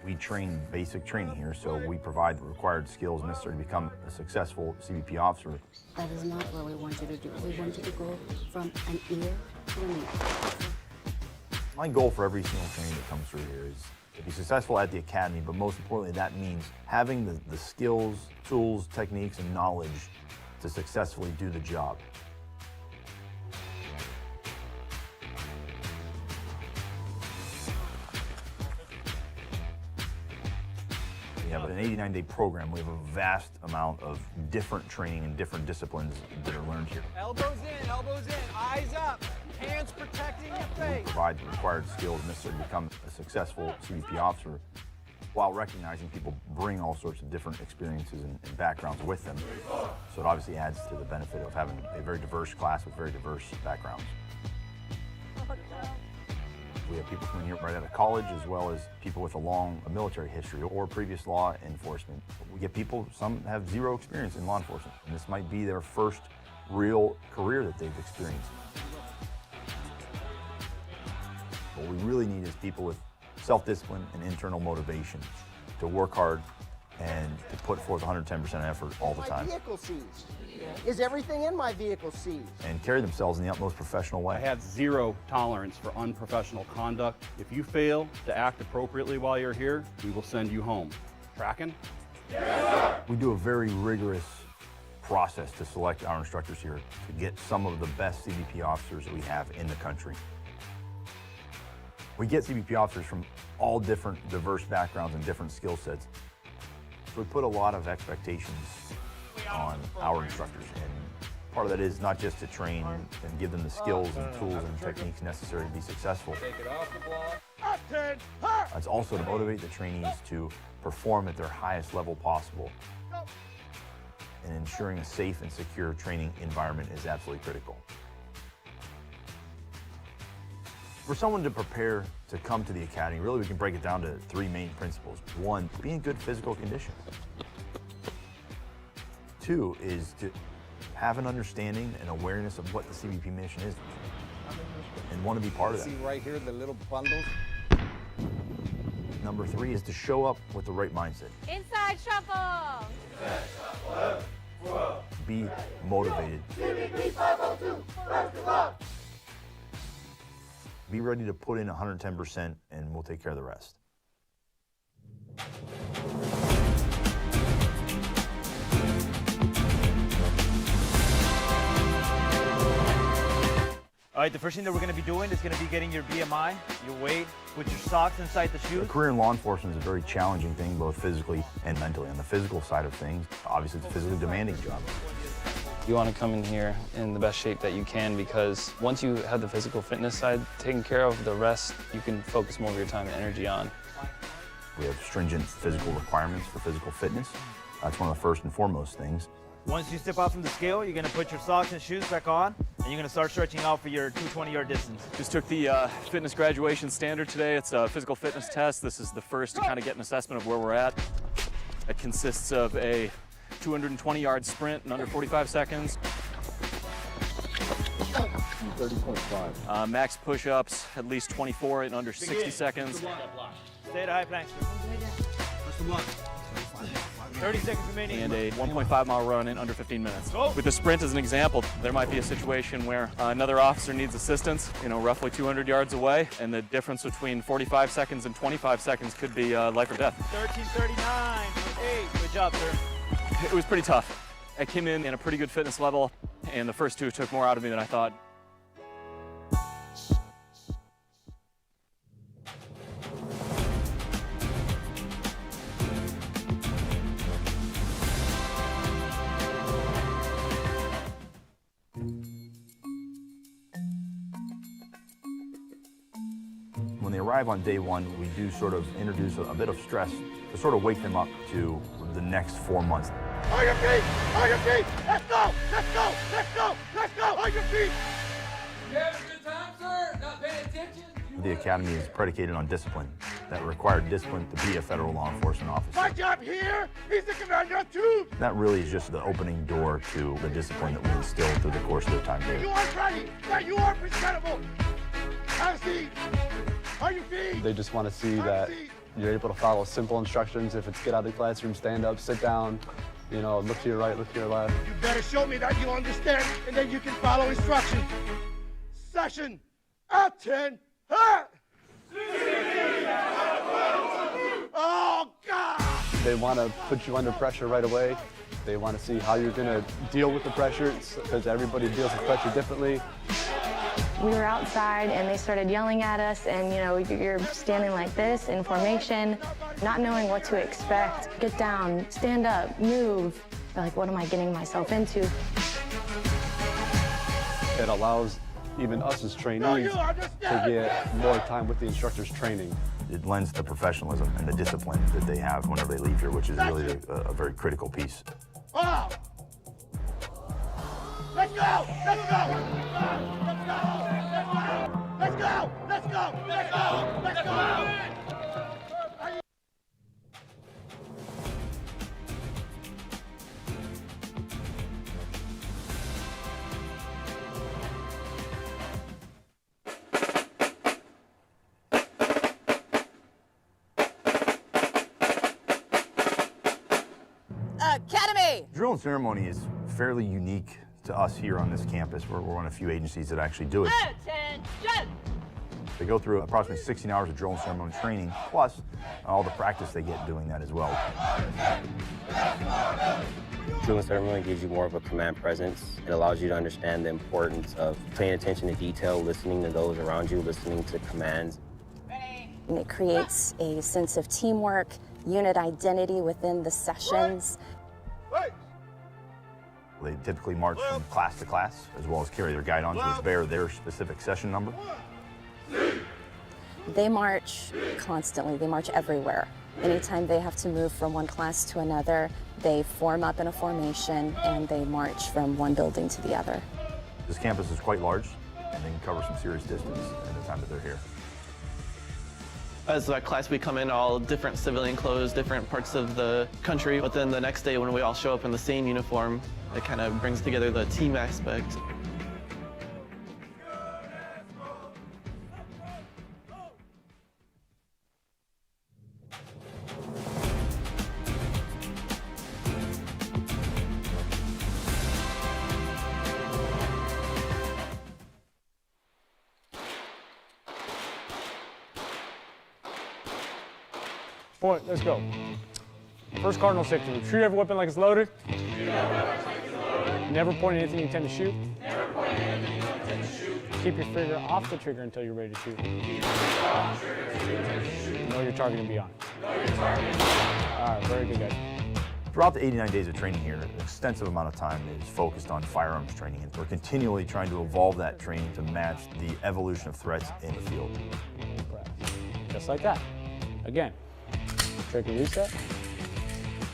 We train basic training here, so we provide the required skills necessary to become a successful CBP officer. That is not what we want you to do. We want you to go from an ear to an ear. My goal for every single trainee that comes through here is to be successful at the academy, but most importantly, that means having the skills, tools, techniques, and knowledge to successfully do the job. We have an 89-day program. We have a vast amount of different training and different disciplines that are learned here. Elbows in, eyes up, hands protecting your face. We provide the required skills necessary to become a successful CBP officer while recognizing people bring all sorts of different experiences and backgrounds with them. So it obviously adds to the benefit of having a very diverse class with very diverse backgrounds. We have people coming here right out of college, as well as people with a long military history or previous law enforcement. We get people, some have zero experience in law enforcement, and this might be their first real career that they've experienced. What we really need is people with self-discipline and internal motivation to work hard and to put forth 110% effort all the time. My vehicle seized. Is everything in my vehicle seized? And carry themselves in the utmost professional way. I have zero tolerance for unprofessional conduct. If you fail to act appropriately while you're here, we will send you home. Tracking? We do a very rigorous process to select our instructors here to get some of the best CBP officers that we have in the country. We get CBP officers from all different diverse backgrounds and different skill sets. So we put a lot of expectations on our instructors, and part of that is not just to train and give them the skills and tools and techniques necessary to be successful. It's also to motivate the trainees to perform at their highest level possible. And ensuring a safe and secure training environment is absolutely critical. For someone to prepare to come to the academy, really we can break it down to three main principles. One, be in good physical condition. Two is to have an understanding and awareness of what the CBP mission is and want to be part of that. See right here the little bundles? Number three is to show up with the right mindset. Inside shuffle. Be motivated. Be ready to put in 110% and we'll take care of the rest. All right, the first thing that we're going to be doing is going to be getting your BMI, your weight, put your socks inside the shoes. A career in law enforcement is a very challenging thing, both physically and mentally. On the physical side of things, obviously it's a physically demanding job. You want to come in here in the best shape that you can, because once you have the physical fitness side taken care of, the rest you can focus more of your time and energy on. We have stringent physical requirements for physical fitness. That's one of the first and foremost things. Once you step out from the scale, you're going to put your socks and shoes back on, and you're going to start stretching out for your 220-yard distance. Just took the fitness graduation standard today. It's a physical fitness test. This is the first to kind of get an assessment of where we're at. It consists of a 220-yard sprint in under 45 seconds. 30.5. Max push-ups, at least 24 in under 60 seconds. Stay at a high plank. 30 seconds remaining. And a 1.5-mile run in under 15 minutes. Go. With the sprint as an example, there might be a situation where another officer needs assistance, roughly 200 yards away, and the difference between 45 seconds and 25 seconds could be life or death. 13:39.8. Good job, sir. It was pretty tough. I came in a pretty good fitness level, and the first two took more out of me than I thought. When they arrive on day one, we do sort of introduce a bit of stress to sort of wake them up to the next 4 months. On your feet! On your feet! Let's go! Let's go! Let's go! Let's go! On your feet! You having a good time, sir? Not paying attention? The academy is predicated on discipline, that required discipline to be a federal law enforcement officer. My job here is the commander of troops! That really is just the opening door to the discipline that we instill through the course of their time here. You are ready! Now you are presentable! Have a seat! On your feet! They just want to see that You're able to follow simple instructions. If it's get out of the classroom, stand up, sit down, you know, look to your right, look to your left. You better show me that you understand, and then you can follow instructions. Session at 10. Ha! Oh, God! They want to put you under pressure right away. They want to see how you're going to deal with the pressure, because everybody deals with pressure differently. We were outside and they started yelling at us, and you know, you're standing like this in formation, not knowing what to expect. Get down, stand up, move. You're like, what am I getting myself into? It allows even us as trainees to get more time with the instructor's training. It lends to professionalism and the discipline that they have whenever they leave here, which is really a very critical piece. Oh! Let's go! Let's go! Let's go! Let's go! Let's go! Let's go! Let's go! Academy! Drill and ceremony is fairly unique to us here on this campus. We're one of the few agencies that actually do it. Attention! They go through approximately 16 hours of drill and ceremony training, plus all the practice they get doing that as well. Drill and ceremony gives you more of a command presence. It allows you to understand the importance of paying attention to detail, listening to those around you, listening to commands. And it creates a sense of teamwork, unit identity within the sessions. They typically march from class to class, as well as carry their guidons, which bear their specific session number. They march constantly, they march everywhere. Anytime they have to move from one class to another, they form up in a formation and they march from one building to the other. This campus is quite large, and they can cover some serious distance in the time that they're here. As a class, we come in all different civilian clothes, different parts of the country, but then the next day when we all show up in the same uniform, it kind of brings together the team aspect. Point, let's go. First cardinal section, retrieve every weapon like it's loaded. Never point anything you intend to shoot. Keep your finger off the trigger until you're ready to shoot. Know your target and be on it. All right, very good, guys. Throughout the 89 days of training here, an extensive amount of time is focused on firearms training, and we're continually trying to evolve that training to match the evolution of threats in the field. Just like that. Again, trigger reset,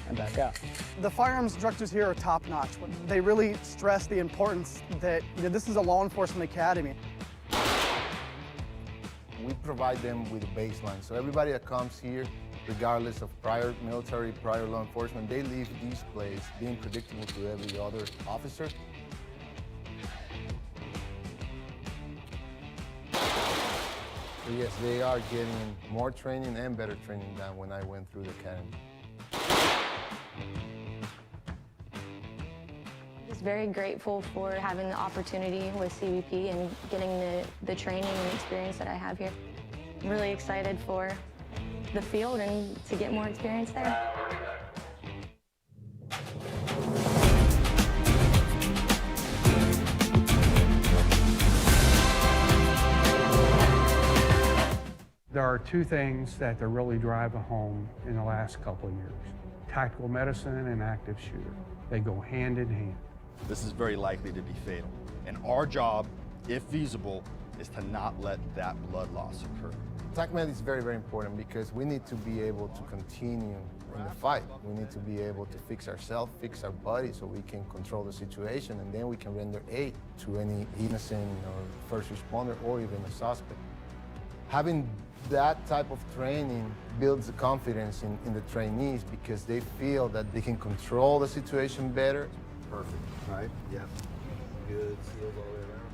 and back out. The firearms instructors here are top-notch. They really stress the importance that this is a law enforcement academy. We provide them with a baseline. So everybody that comes here, regardless of prior military, prior law enforcement, they leave this place being predictable to every other officer. So yes, they are getting more training and better training than when I went through the academy. Just very grateful for having the opportunity with CBP and getting the training and experience that I have here. I'm really excited for the field and to get more experience there. There are two things that they're really driving home in the last couple of years. Tactical medicine and active shooter. They go hand in hand. This is very likely to be fatal. And our job, if feasible, is to not let that blood loss occur. TACMED is very, very important because we need to be able to continue in the fight. We need to be able to fix ourselves, fix our body so we can control the situation, and then we can render aid to any innocent or first responder or even a suspect. Having that type of training builds the confidence in the trainees because they feel that they can control the situation better. Perfect, right? Yeah. Good seals all the way around.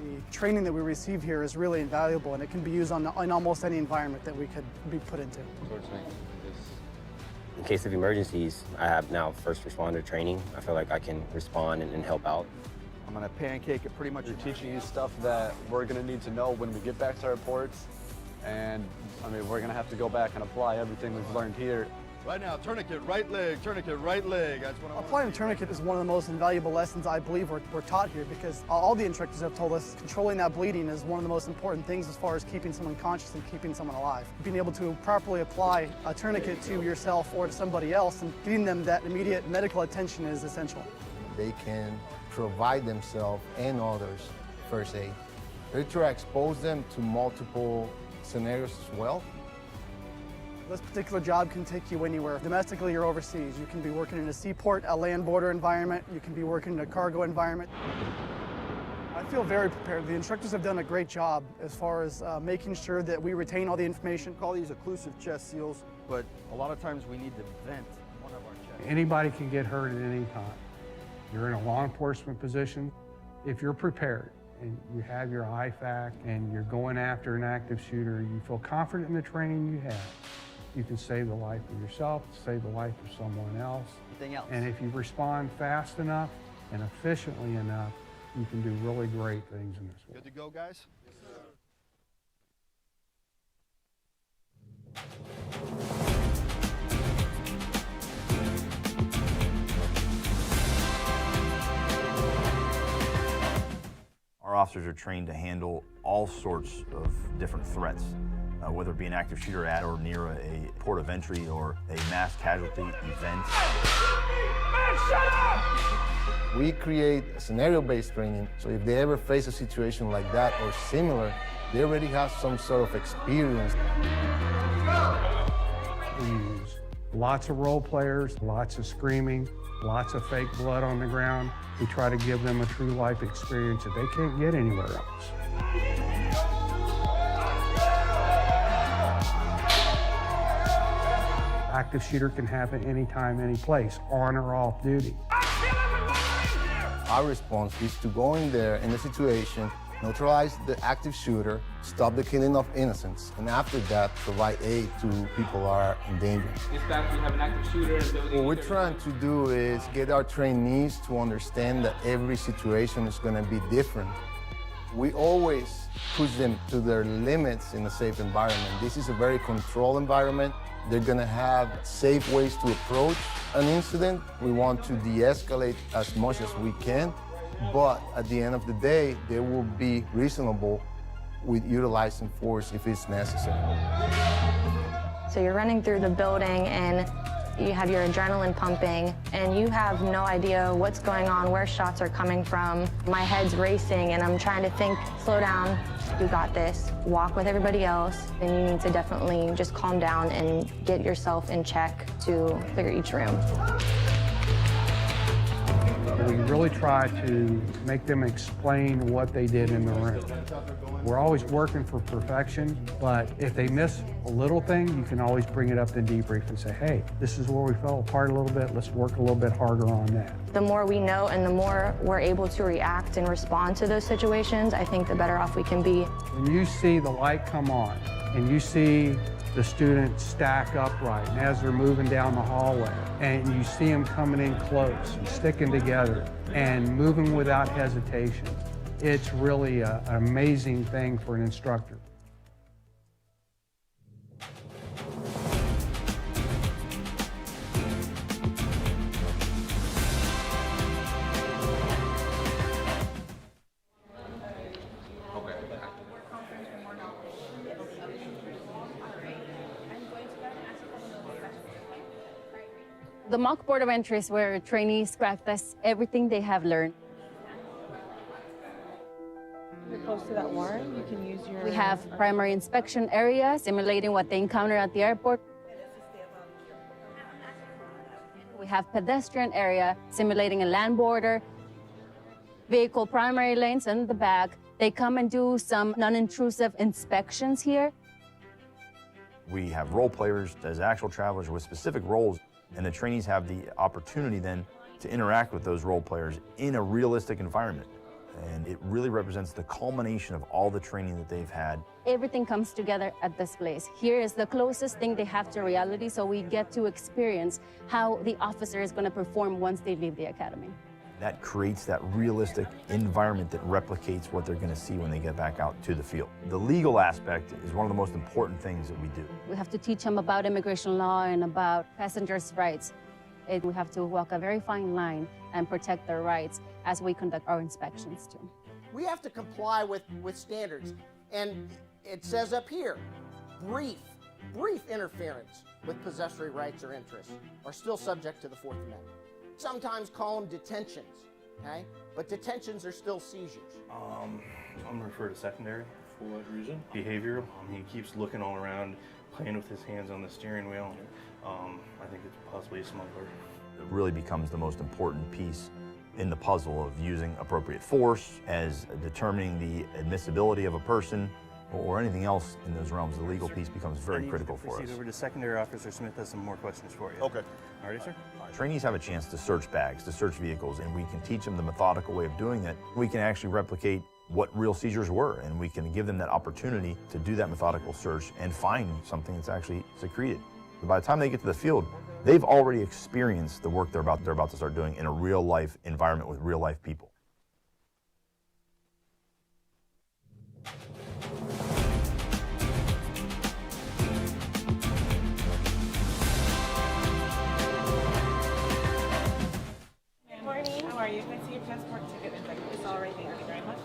The training that we receive here is really invaluable, and it can be used in almost any environment that we could be put into. In case of emergencies, I have now first responder training. I feel like I can respond and help out. I'm gonna pancake it pretty much. They're teaching you stuff that we're gonna need to know when we get back to our ports. And I mean, we're gonna have to go back and apply everything we've learned here. Right now, tourniquet, right leg, tourniquet, right leg. That's what I want. Applying a tourniquet is one of the most invaluable lessons I believe we're taught here, because all the instructors have told us controlling that bleeding is one of the most important things as far as keeping someone conscious and keeping someone alive. Being able to properly apply a tourniquet to yourself or to somebody else and getting them that immediate medical attention is essential. They can provide themselves and others first aid. They try to expose them to multiple scenarios as well. This particular job can take you anywhere, domestically or overseas. You can be working in a seaport, a land border environment. You can be working in a cargo environment. I feel very prepared. The instructors have done a great job as far as making sure that we retain all the information. We call these occlusive chest seals, but a lot of times we need to vent one of our chests. Anybody can get hurt at any time. You're in a law enforcement position. If you're prepared and you have your IFAC and you're going after an active shooter, you feel confident in the training you have, you can save the life of yourself, save the life of someone else. And if you respond fast enough and efficiently enough, you can do really great things in this world. Good to go, guys? Our officers are trained to handle all sorts of different threats, whether it be an active shooter at or near a port of entry or a mass casualty event. We create a scenario-based training, so if they ever face a situation like that or similar, they already have some sort of experience. We use lots of role players, lots of screaming, lots of fake blood on the ground. We try to give them a true life experience that they can't get anywhere else. Active shooter can happen anytime, any place, on or off duty. Our response is to go in there in the situation, neutralize the active shooter, stop the killing of innocents, and after that, provide aid to people who are in danger. Dispatch, we have an active shooter. What we're trying to do is get our trainees to understand that every situation is going to be different. We always push them to their limits in a safe environment. This is a very controlled environment. They're going to have safe ways to approach an incident. We want to de-escalate as much as we can, but at the end of the day, they will be reasonable with utilizing force if it's necessary. So you're running through the building and you have your adrenaline pumping and you have no idea what's going on, where shots are coming from. My head's racing and I'm trying to think, slow down, you got this. Walk with everybody else, and you need to definitely just calm down and get yourself in check to clear each room. We really try to make them explain what they did in the room. We're always working for perfection, but if they miss a little thing, you can always bring it up in debrief and say, hey, this is where we fell apart a little bit. Let's work a little bit harder on that. The more we know and the more we're able to react and respond to those situations, I think the better off we can be. When you see the light come on and you see the students stack upright and as they're moving down the hallway and you see them coming in close and sticking together and moving without hesitation, it's really an amazing thing for an instructor. The mock board of entry is where trainees practice everything they have learned. You're close to that warrant, you can use your... We have primary inspection area simulating what they encounter at the airport. We have pedestrian area simulating a land border. Vehicle primary lanes in the back. They come and do some non-intrusive inspections here. We have role players as actual travelers with specific roles, and the trainees have the opportunity then to interact with those role players in a realistic environment. And it really represents the culmination of all the training that they've had. Everything comes together at this place. Here is the closest thing they have to reality, so we get to experience how the officer is going to perform once they leave the academy. That creates that realistic environment that replicates what they're going to see when they get back out to the field. The legal aspect is one of the most important things that we do. We have to teach them about immigration law and about passengers' rights. And we have to walk a very fine line and protect their rights as we conduct our inspections too. We have to comply with standards. And it says up here, brief interference with possessory rights or interests are still subject to the Fourth Amendment. Sometimes call them detentions, okay? But detentions are still seizures. I'm going to refer to secondary. For what reason? Behavioral. He keeps looking all around, playing with his hands on the steering wheel. I think it's possibly a smuggler. It really becomes the most important piece in the puzzle of using appropriate force as determining the admissibility of a person or anything else in those realms. The legal piece becomes very critical for us. Proceed over to Secondary Officer Smith has some more questions for you. Okay. All right, sir. Trainees have a chance to search bags, to search vehicles, and we can teach them the methodical way of doing that. We can actually replicate what real seizures were, and we can give them that opportunity to do that methodical search and find something that's actually secreted. By the time they get to the field, they've already experienced the work they're about to start doing in a real-life environment with real-life people. Good morning. How are you? Can I see your passport ticket? It's all right there. Thank you very much.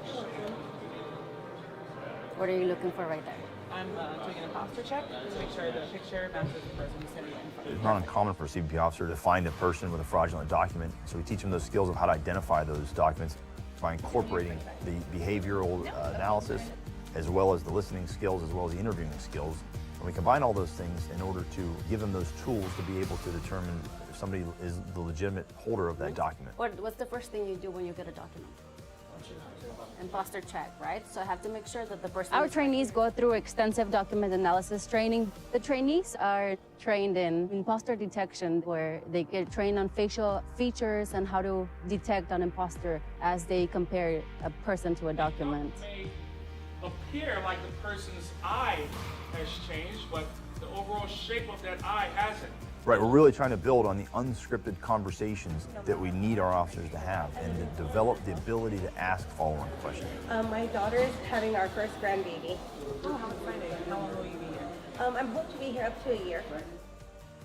What are you looking for right there? I'm doing an imposter check to make sure the picture matches the person who's sitting in front of It's not uncommon for a CBP officer to find a person with a fraudulent document, so we teach them those skills of how to identify those documents by incorporating the behavioral analysis, as well as the listening skills, as well as the interviewing skills. And we combine all those things in order to give them those tools to be able to determine if somebody is the legitimate holder of that document. What's the first thing you do when you get a document? Imposter check, right? So I have to make sure that the person... Our trainees go through extensive document analysis training. The trainees are trained in imposter detection, where they get trained on facial features and how to detect an imposter as they compare a person to a document. It may appear like the person's eye has changed, but the overall shape of that eye hasn't. Right, we're really trying to build on the unscripted conversations that we need our officers to have and to develop the ability to ask follow-on questions. My daughter is having our first grandbaby. Oh, how exciting. How long will you be here? I'm hoping to be here up to a year.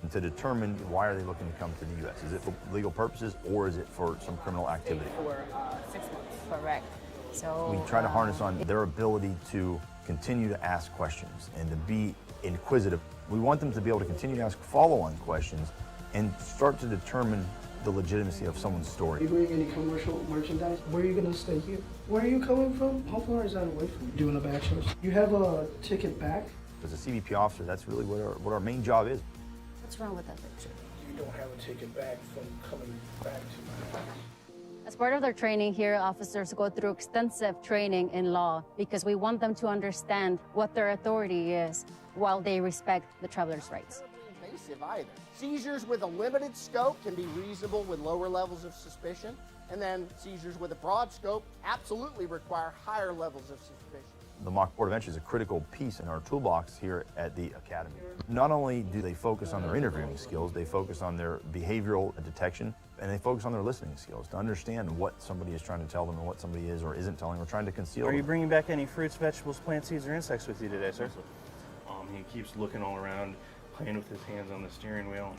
And to determine why are they looking to come to the U.S. Is it for legal purposes or is it for some criminal activity? For 6 months. Correct. So We try to harness on their ability to continue to ask questions and to be inquisitive. We want them to be able to continue to ask follow-on questions and start to determine the legitimacy of someone's story. You bring any commercial merchandise? Where are you going to stay here? Where are you coming from? How far is that away from you? Doing a bachelor's? You have a ticket back? As a CBP officer, that's really what our main job is. What's wrong with that picture? You don't have a ticket back from coming back to my house. as part of their training here, officers go through extensive training in law because we want them to understand what their authority is while they respect the traveler's rights. Invasive either. Seizures with a limited scope can be reasonable with lower levels of suspicion, and then seizures with a broad scope absolutely require higher levels of suspicion. The mock board of entry is a critical piece in our toolbox here at the Academy. Not only do they focus on their interviewing skills, they focus on their behavioral detection, and they focus on their listening skills to understand what somebody is trying to tell them and what somebody is or isn't telling or trying to conceal. Are you bringing back any fruits, vegetables, plant seeds, or insects with you today, sir? He keeps looking all around, playing with his hands on the steering wheel.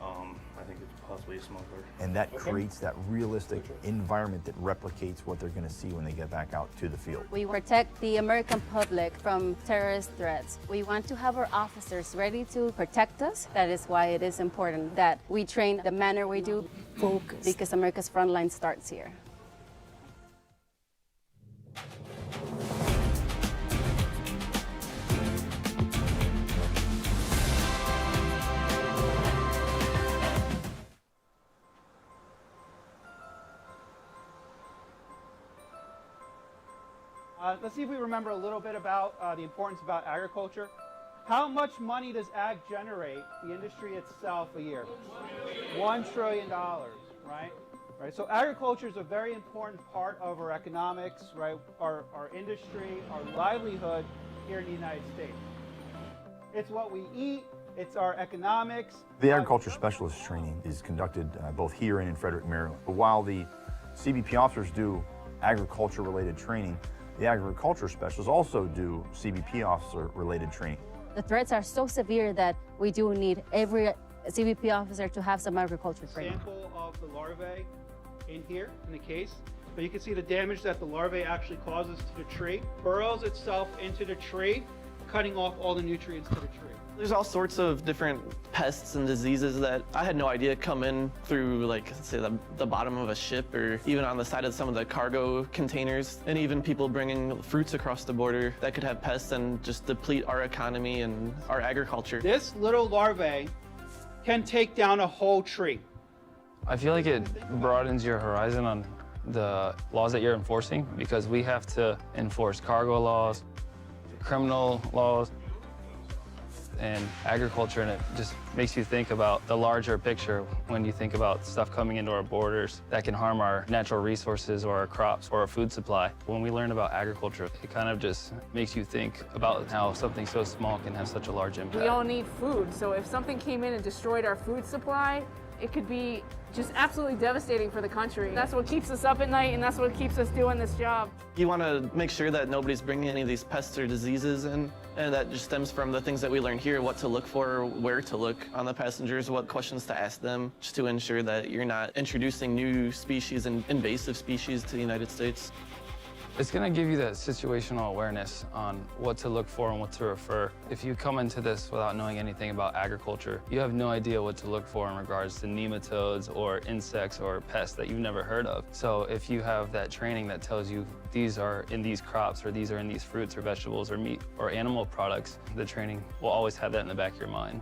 I think it's possibly a smuggler. And that creates that realistic environment that replicates what they're going to see when they get back out to the field. We protect the American public from terrorist threats. We want to have our officers ready to protect us. That is why it is important that we train the manner we do. Focus. Because America's front line starts here. Let's see if we remember a little bit about the importance about agriculture. How much money does ag generate, the industry itself, a year? $1 trillion, right? Right? So agriculture is a very important part of our economics, right? Our industry, our livelihood here in the United States. It's what we eat, it's our economics. The agriculture specialist training is conducted both here and in Frederick, Maryland. But while the CBP officers do agriculture-related training, the agriculture specialists also do CBP officer-related training. The threats are so severe that we do need every CBP officer to have some agriculture training. Sample of the larvae in here, in the case. But you can see the damage that the larvae actually causes to the tree. Burrows itself into the tree, cutting off all the nutrients to the tree. There's all sorts of different pests and diseases that I had no idea come in through, like, say, the bottom of a ship, or even on the side of some of the cargo containers, and even people bringing fruits across the border that could have pests and just deplete our economy and our agriculture. This little larvae can take down a whole tree. I feel like it broadens your horizon on the laws that you're enforcing, because we have to enforce cargo laws, criminal laws, and agriculture, and it just makes you think about the larger picture when you think about stuff coming into our borders that can harm our natural resources or our crops or our food supply. When we learn about agriculture, it kind of just makes you think about how something so small can have such a large impact. We all need food, so if something came in and destroyed our food supply, it could be just absolutely devastating for the country. That's what keeps us up at night, and that's what keeps us doing this job. You want to make sure that nobody's bringing any of these pests or diseases in, and that just stems from the things that we learn here, what to look for, where to look on the passengers, what questions to ask them, just to ensure that you're not introducing new species and invasive species to the United States. It's going to give you that situational awareness on what to look for and what to refer. If you come into this without knowing anything about agriculture, you have no idea what to look for in regards to nematodes or insects or pests that you've never heard of. So if you have that training that tells you these are in these crops, or these are in these fruits or vegetables or meat or animal products, the training will always have that in the back of your mind.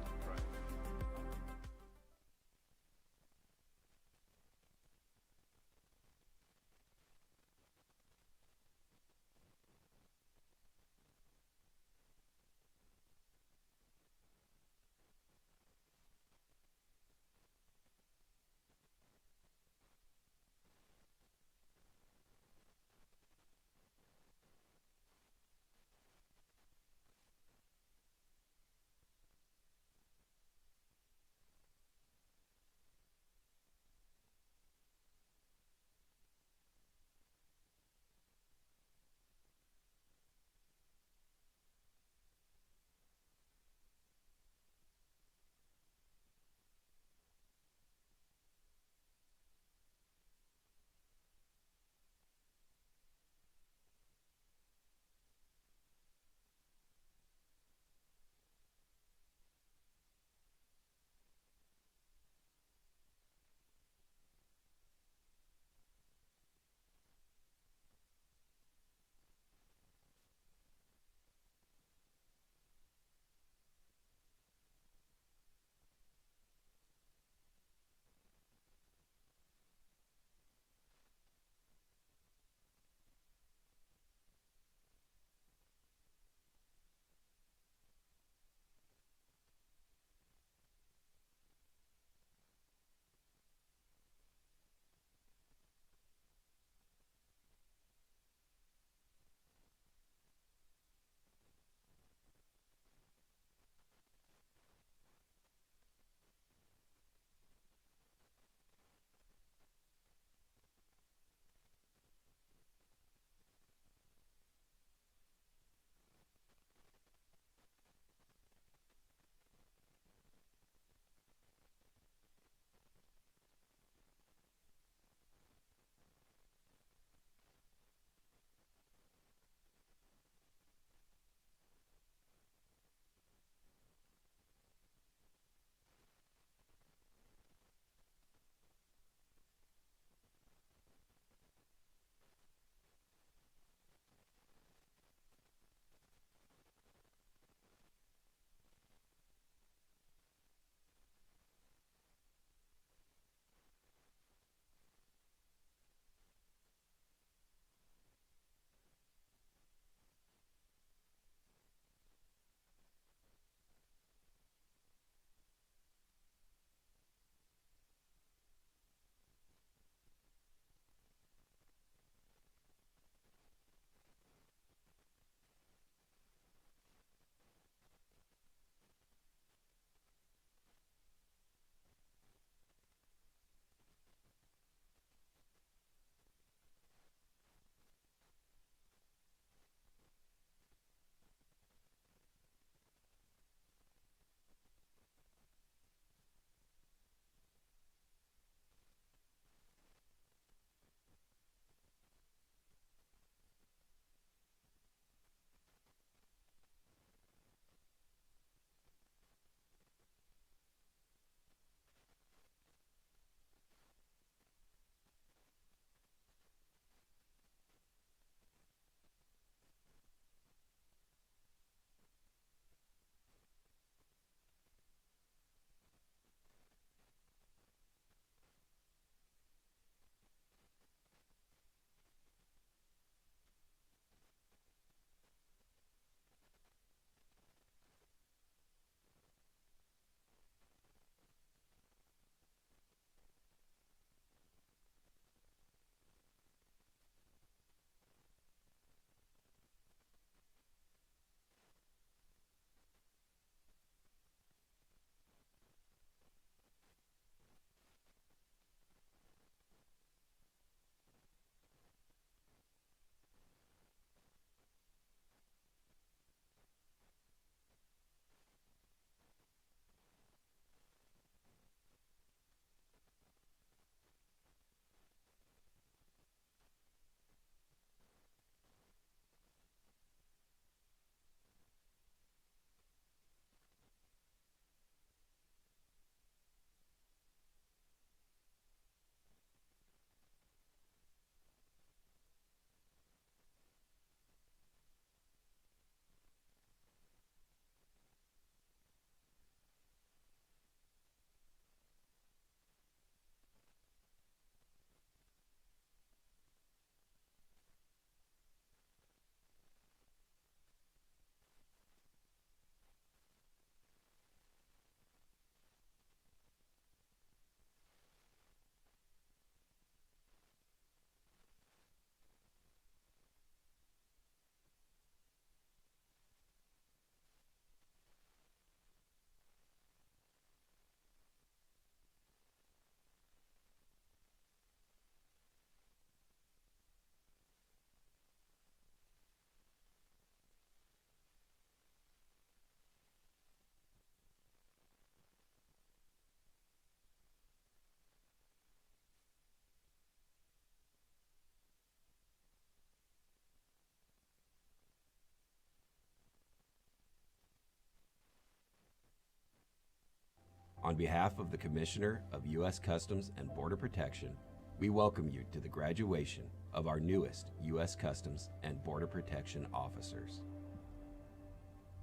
On behalf of the Commissioner of U.S. Customs and Border Protection, we welcome you to the graduation of our newest U.S. Customs and Border Protection officers.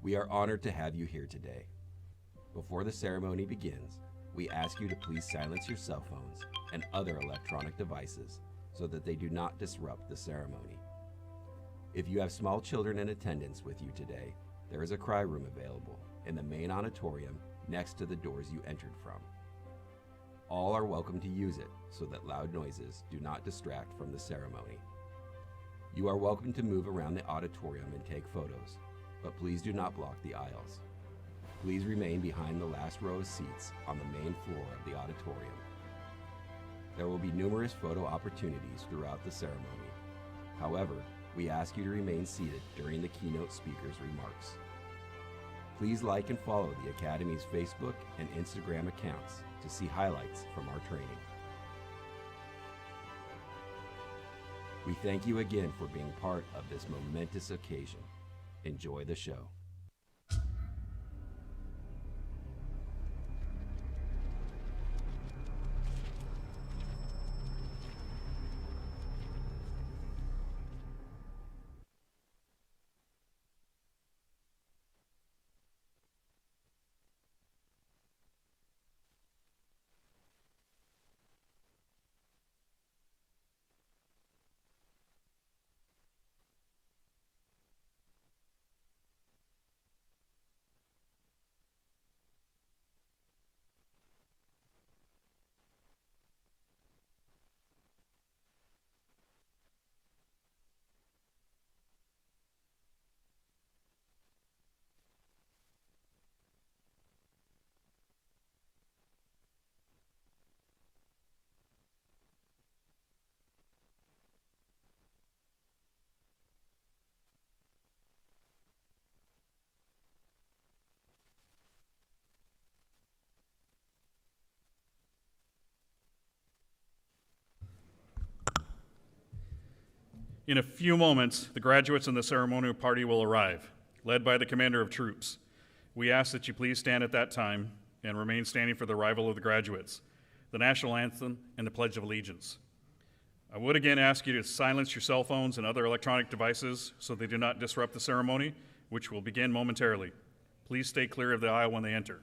We are honored to have you here today. Before the ceremony begins, we ask you to please silence your cell phones and other electronic devices so that they do not disrupt the ceremony. If you have small children in attendance with you today, there is a cry room available in the main auditorium next to the doors you entered from. All are welcome to use it so that loud noises do not distract from the ceremony. You are welcome to move around the auditorium and take photos, but please do not block the aisles. Please remain behind the last row of seats on the main floor of the auditorium. There will be numerous photo opportunities throughout the ceremony. However, we ask you to remain seated during the keynote speaker's remarks. Please like and follow the Academy's Facebook and Instagram accounts to see highlights from our training. We thank you again for being part of this momentous occasion. Enjoy the show. In a few moments, the graduates and the ceremonial party will arrive, led by the Commander of Troops. We ask that you please stand at that time and remain standing for the arrival of the graduates, the national anthem, and the Pledge of Allegiance. I would again ask you to silence your cell phones and other electronic devices so they do not disrupt the ceremony, which will begin momentarily. Please stay clear of the aisle when they enter.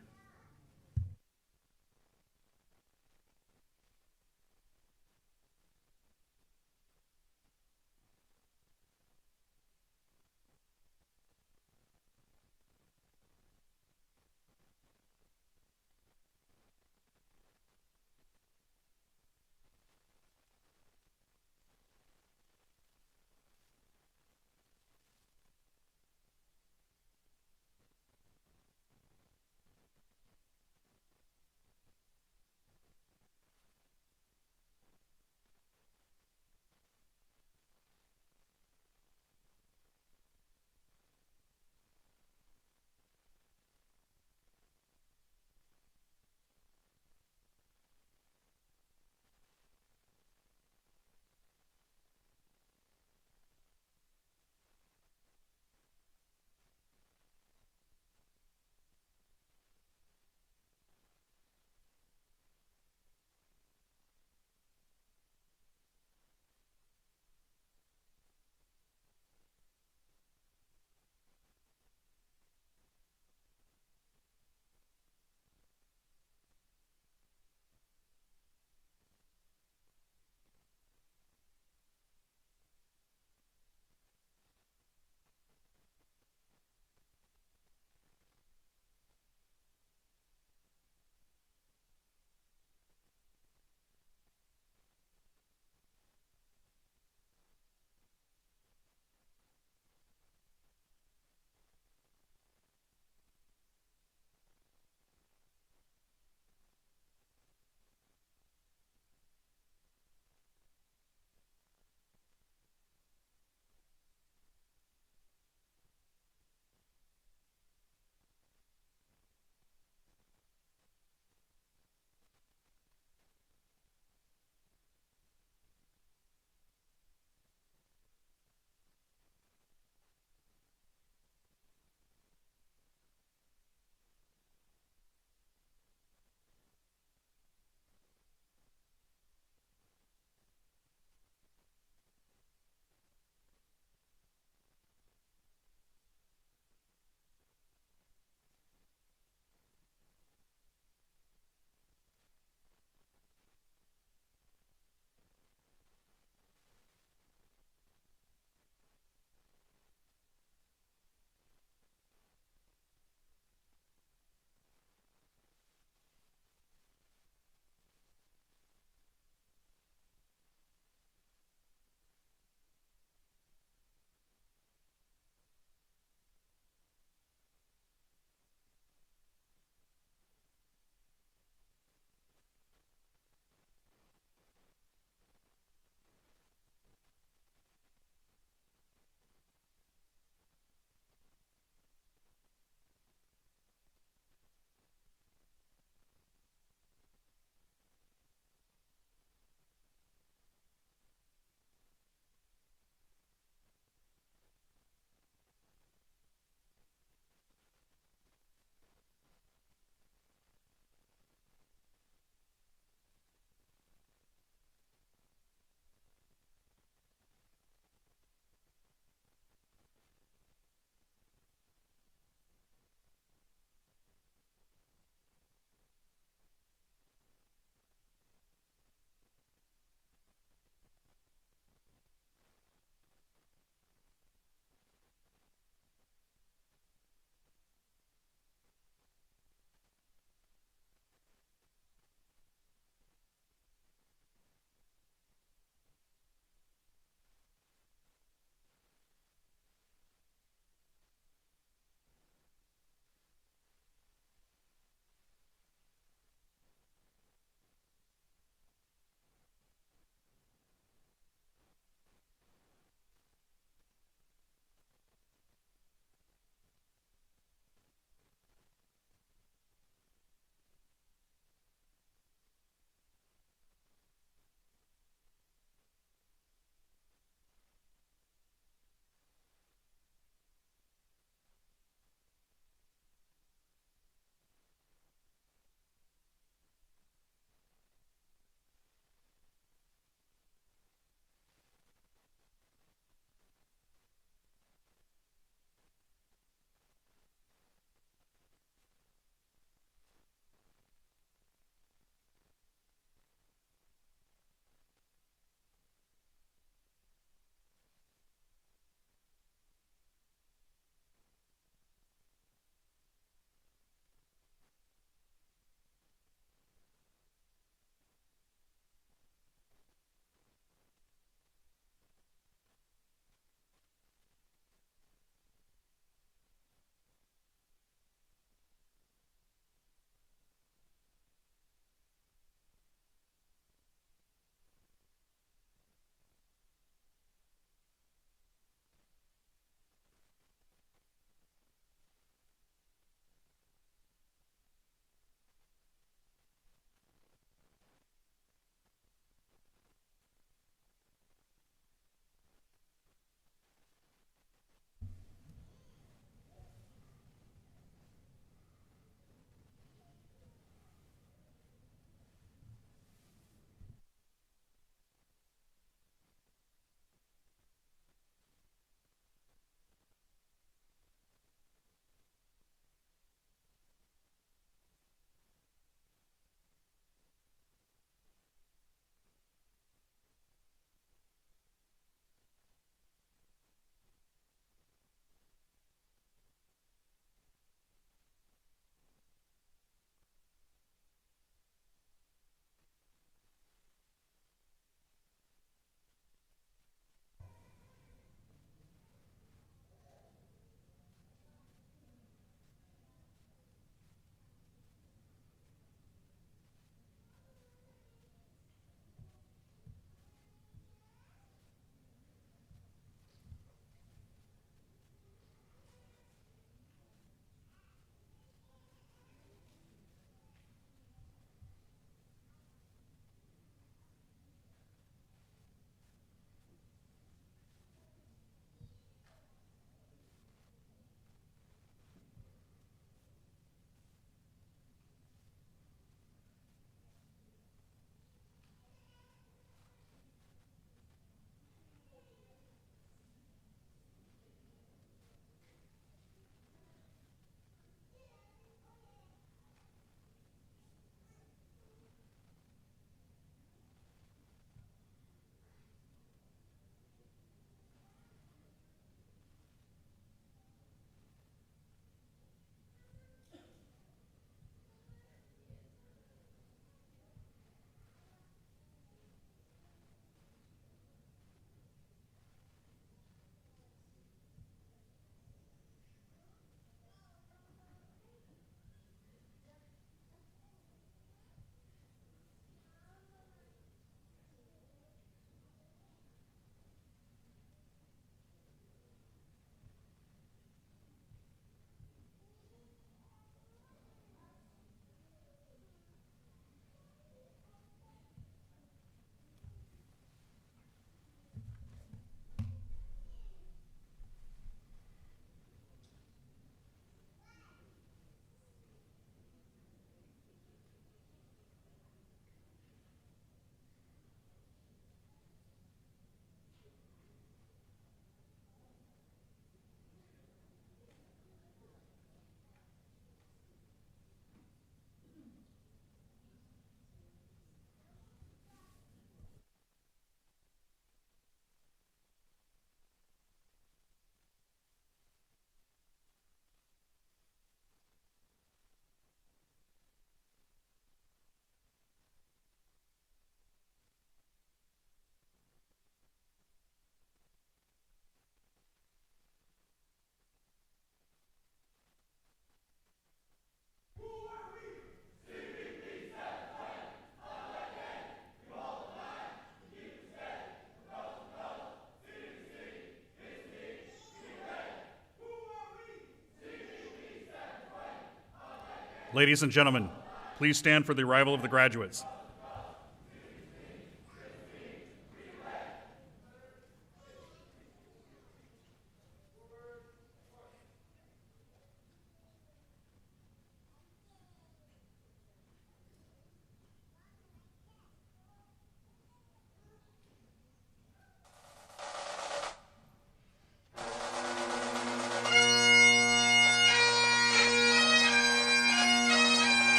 Ladies and gentlemen, please stand for the arrival of the graduates.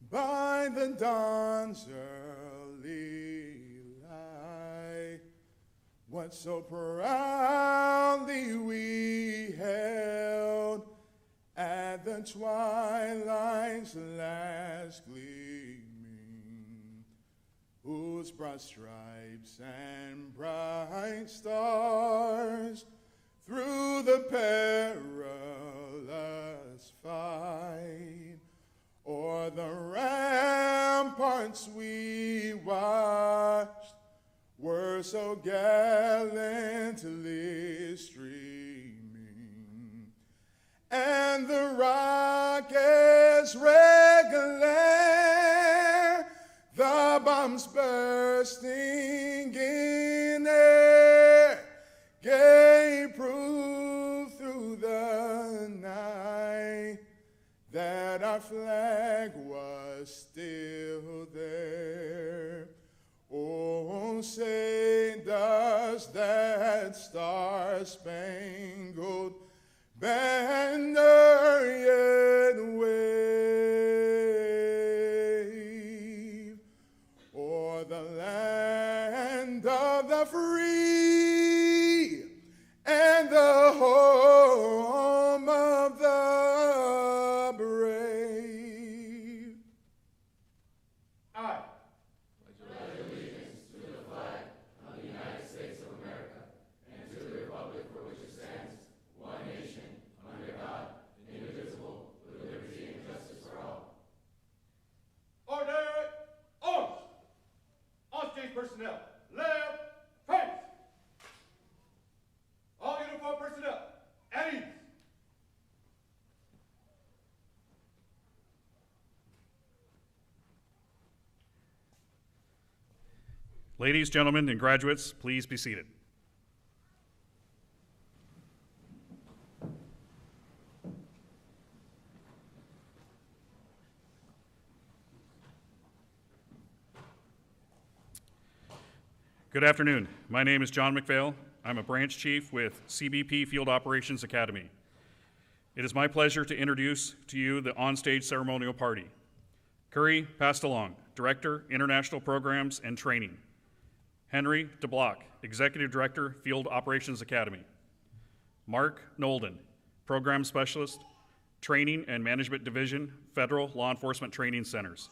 By the dawn's early light, what so proudly we held at the twilight's last gleaming, whose broad stripes and bright stars through the perilous fight o'er the ramparts we watched were so gallantly streaming, and the rockets' red glare, the bombs bursting in air, gave proof through the night that our flag was still there. Oh, say does that star-spangled banner yet wave o'er the land of the free and the home of the brave? I pledge allegiance to the flag of the United States of America and to the republic for which it stands, one nation, under God, indivisible, with liberty and justice for all. Order! Arms! On-stage personnel, left, face! All uniformed personnel, at ease! Ladies, gentlemen, and graduates, please be seated. Good afternoon. My name is John McPhail. I'm a branch chief with CBP Field Operations Academy. It is my pleasure to introduce to you the on-stage ceremonial party. Curry Pastalong, Director, International Programs and Training. Henry DeBlock, Executive Director, Field Operations Academy. Mark Nolden, Program Specialist, Training and Management Division, Federal Law Enforcement Training Centers.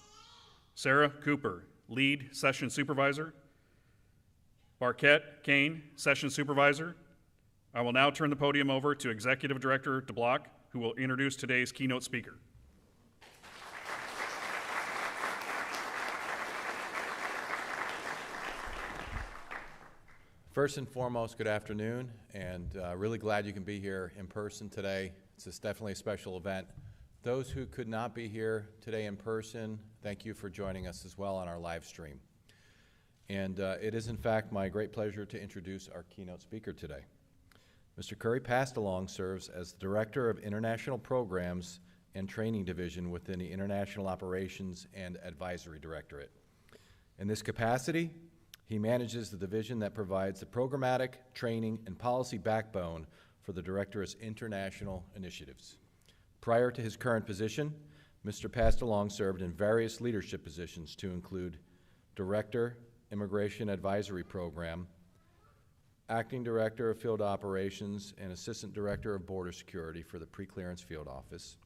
Sarah Cooper, Lead Session Supervisor. Barquette Kane, Session Supervisor. I will now turn the podium over to Executive Director DeBlock, who will introduce today's keynote speaker. First and foremost, good afternoon, and really glad you can be here in person today. It's definitely a special event. Those who could not be here today in person, thank you for joining us as well on our live stream. And it is in fact my great pleasure to introduce our keynote speaker today. Mr. Curry Pastalong serves as the Director of International Programs and Training Division within the International Operations and Advisory Directorate. In this capacity, he manages the division that provides the programmatic, training, and policy backbone for the Directorate's international initiatives. Prior to his current position, Mr. Pastalong served in various leadership positions to include Director, Immigration Advisory Program, Acting Director of Field Operations and Assistant Director of Border Security for the Pre-Clearance Field Office,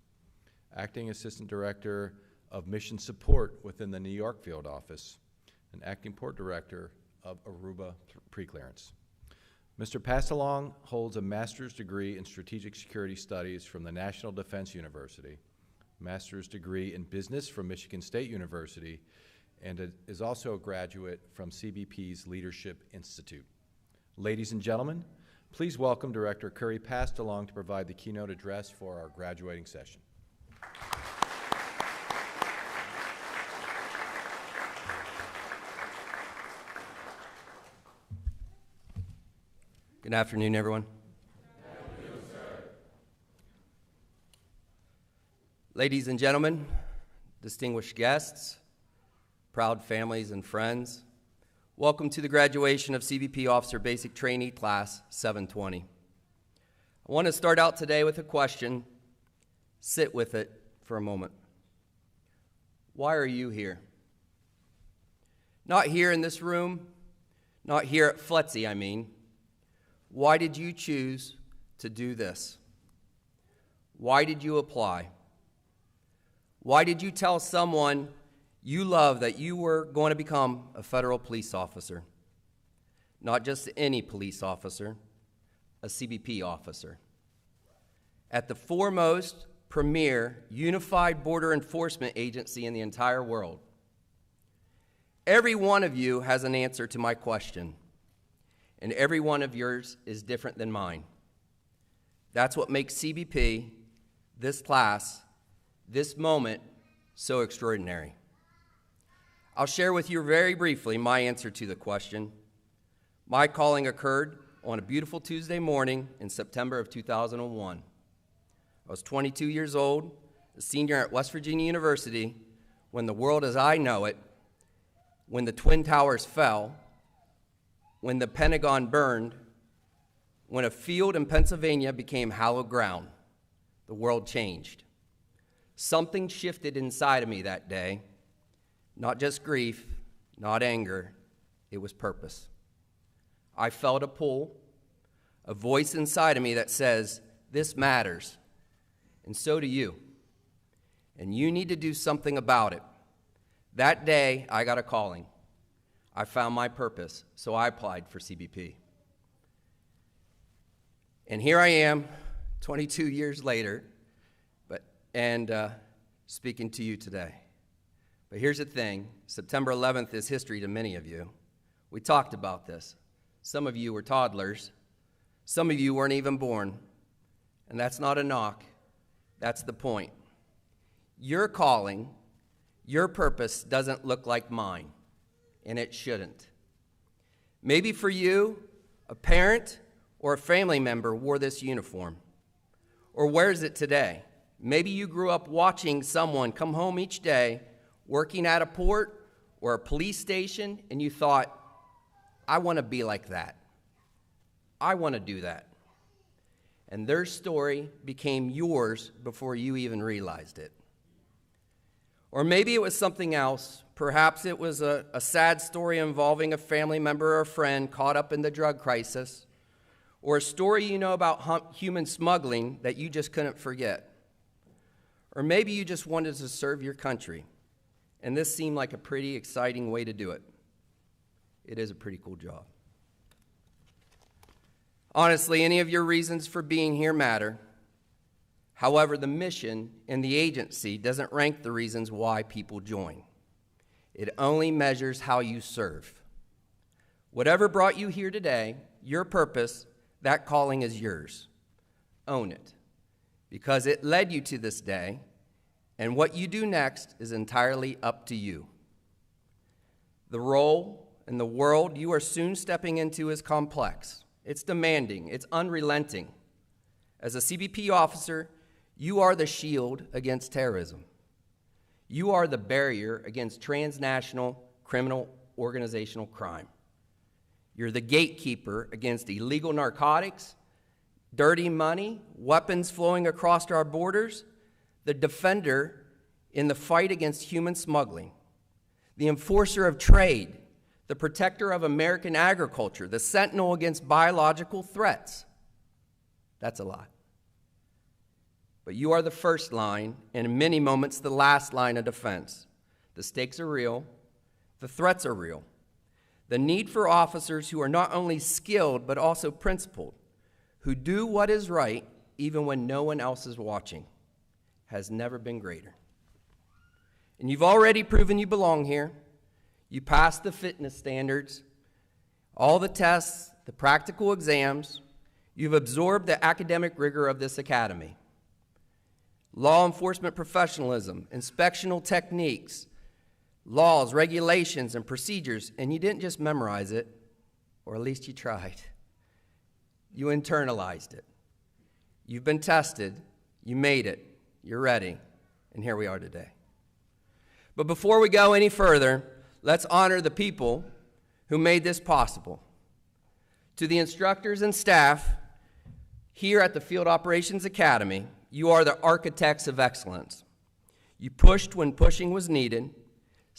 Acting Assistant Director of Mission Support within the New York Field Office, and Acting Port Director of Aruba Pre-Clearance. Mr. Pastalong holds a master's degree in Strategic Security Studies from the National Defense University, master's degree in Business from Michigan State University, and is also a graduate from CBP's Leadership Institute. Ladies and gentlemen, please welcome Director Curry Pastalong to provide the keynote address for our graduating session. Good afternoon, everyone. Good afternoon, sir. Ladies and gentlemen, distinguished guests, proud families and friends, welcome to the graduation of CBP Officer Basic Trainee Class 720. I want to start out today with a question. Sit with it for a moment. Why are you here? Not here in this room, not here at FLETC, I mean. Why did you choose to do this? Why did you apply? Why did you tell someone you love that you were going to become a federal police officer? Not just any police officer, a CBP officer. At the foremost, premier, unified border enforcement agency in the entire world. Every one of you has an answer to my question. And every one of yours is different than mine. That's what makes CBP, this class, this moment, so extraordinary. I'll share with you very briefly my answer to the question. My calling occurred on a beautiful Tuesday morning in September of 2001. I was 22 years old, a senior at West Virginia University, when the world as I know it, when the Twin Towers fell, when the Pentagon burned, when a field in Pennsylvania became hallowed ground, the world changed. Something shifted inside of me that day, not just grief, not anger, it was purpose. I felt a pull, a voice inside of me that says, this matters, and so do you, and you need to do something about it. That day, I got a calling. I found my purpose, so I applied for CBP. And here I am, 22 years later, speaking to you today. But here's the thing, September 11th is history to many of you. We talked about this. Some of you were toddlers. Some of you weren't even born. And that's not a knock, that's the point. Your calling, your purpose doesn't look like mine. And it shouldn't. Maybe for you, a parent or a family member wore this uniform, or wears it today. Maybe you grew up watching someone come home each day, working at a port or a police station, and you thought, I want to be like that. I want to do that. And their story became yours before you even realized it. Or maybe it was something else. Perhaps it was a sad story involving a family member or a friend caught up in the drug crisis, or a story you know about human smuggling that you just couldn't forget. Or maybe you just wanted to serve your country, and this seemed like a pretty exciting way to do it. It is a pretty cool job. Honestly, any of your reasons for being here matter. However, the mission and the agency doesn't rank the reasons why people join. It only measures how you serve. Whatever brought you here today, your purpose, that calling is yours. Own it, because it led you to this day, and what you do next is entirely up to you. The role and the world you are soon stepping into is complex. It's demanding. It's unrelenting. As a CBP officer, you are the shield against terrorism. You are the barrier against transnational criminal organizational crime. You're the gatekeeper against illegal narcotics, dirty money, weapons flowing across our borders, the defender in the fight against human smuggling, the enforcer of trade, the protector of American agriculture, the sentinel against biological threats. That's a lot. But you are the first line, and in many moments, the last line of defense. The stakes are real. The threats are real. The need for officers who are not only skilled, but also principled, who do what is right even when no one else is watching, has never been greater. And you've already proven you belong here. You passed the fitness standards, all the tests, the practical exams. You've absorbed the academic rigor of this academy. Law enforcement professionalism, inspectional techniques, laws, regulations, and procedures, and you didn't just memorize it, or at least you tried. You internalized it. You've been tested, you made it, you're ready, and here we are today. But before we go any further, let's honor the people who made this possible. To the instructors and staff here at the Field Operations Academy, you are the architects of excellence. You pushed when pushing was needed,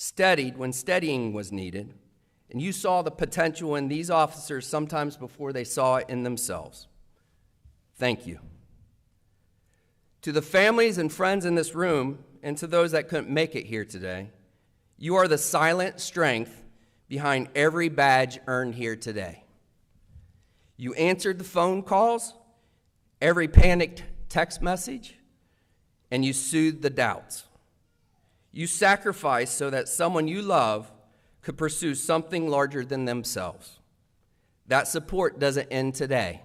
steadied when steadying was needed, and you saw the potential in these officers sometimes before they saw it in themselves. Thank you. To the families and friends in this room, and to those that couldn't make it here today, you are the silent strength behind every badge earned here today. You answered the phone calls, every panicked text message, and you soothed the doubts. You sacrificed so that someone you love could pursue something larger than themselves. That support doesn't end today.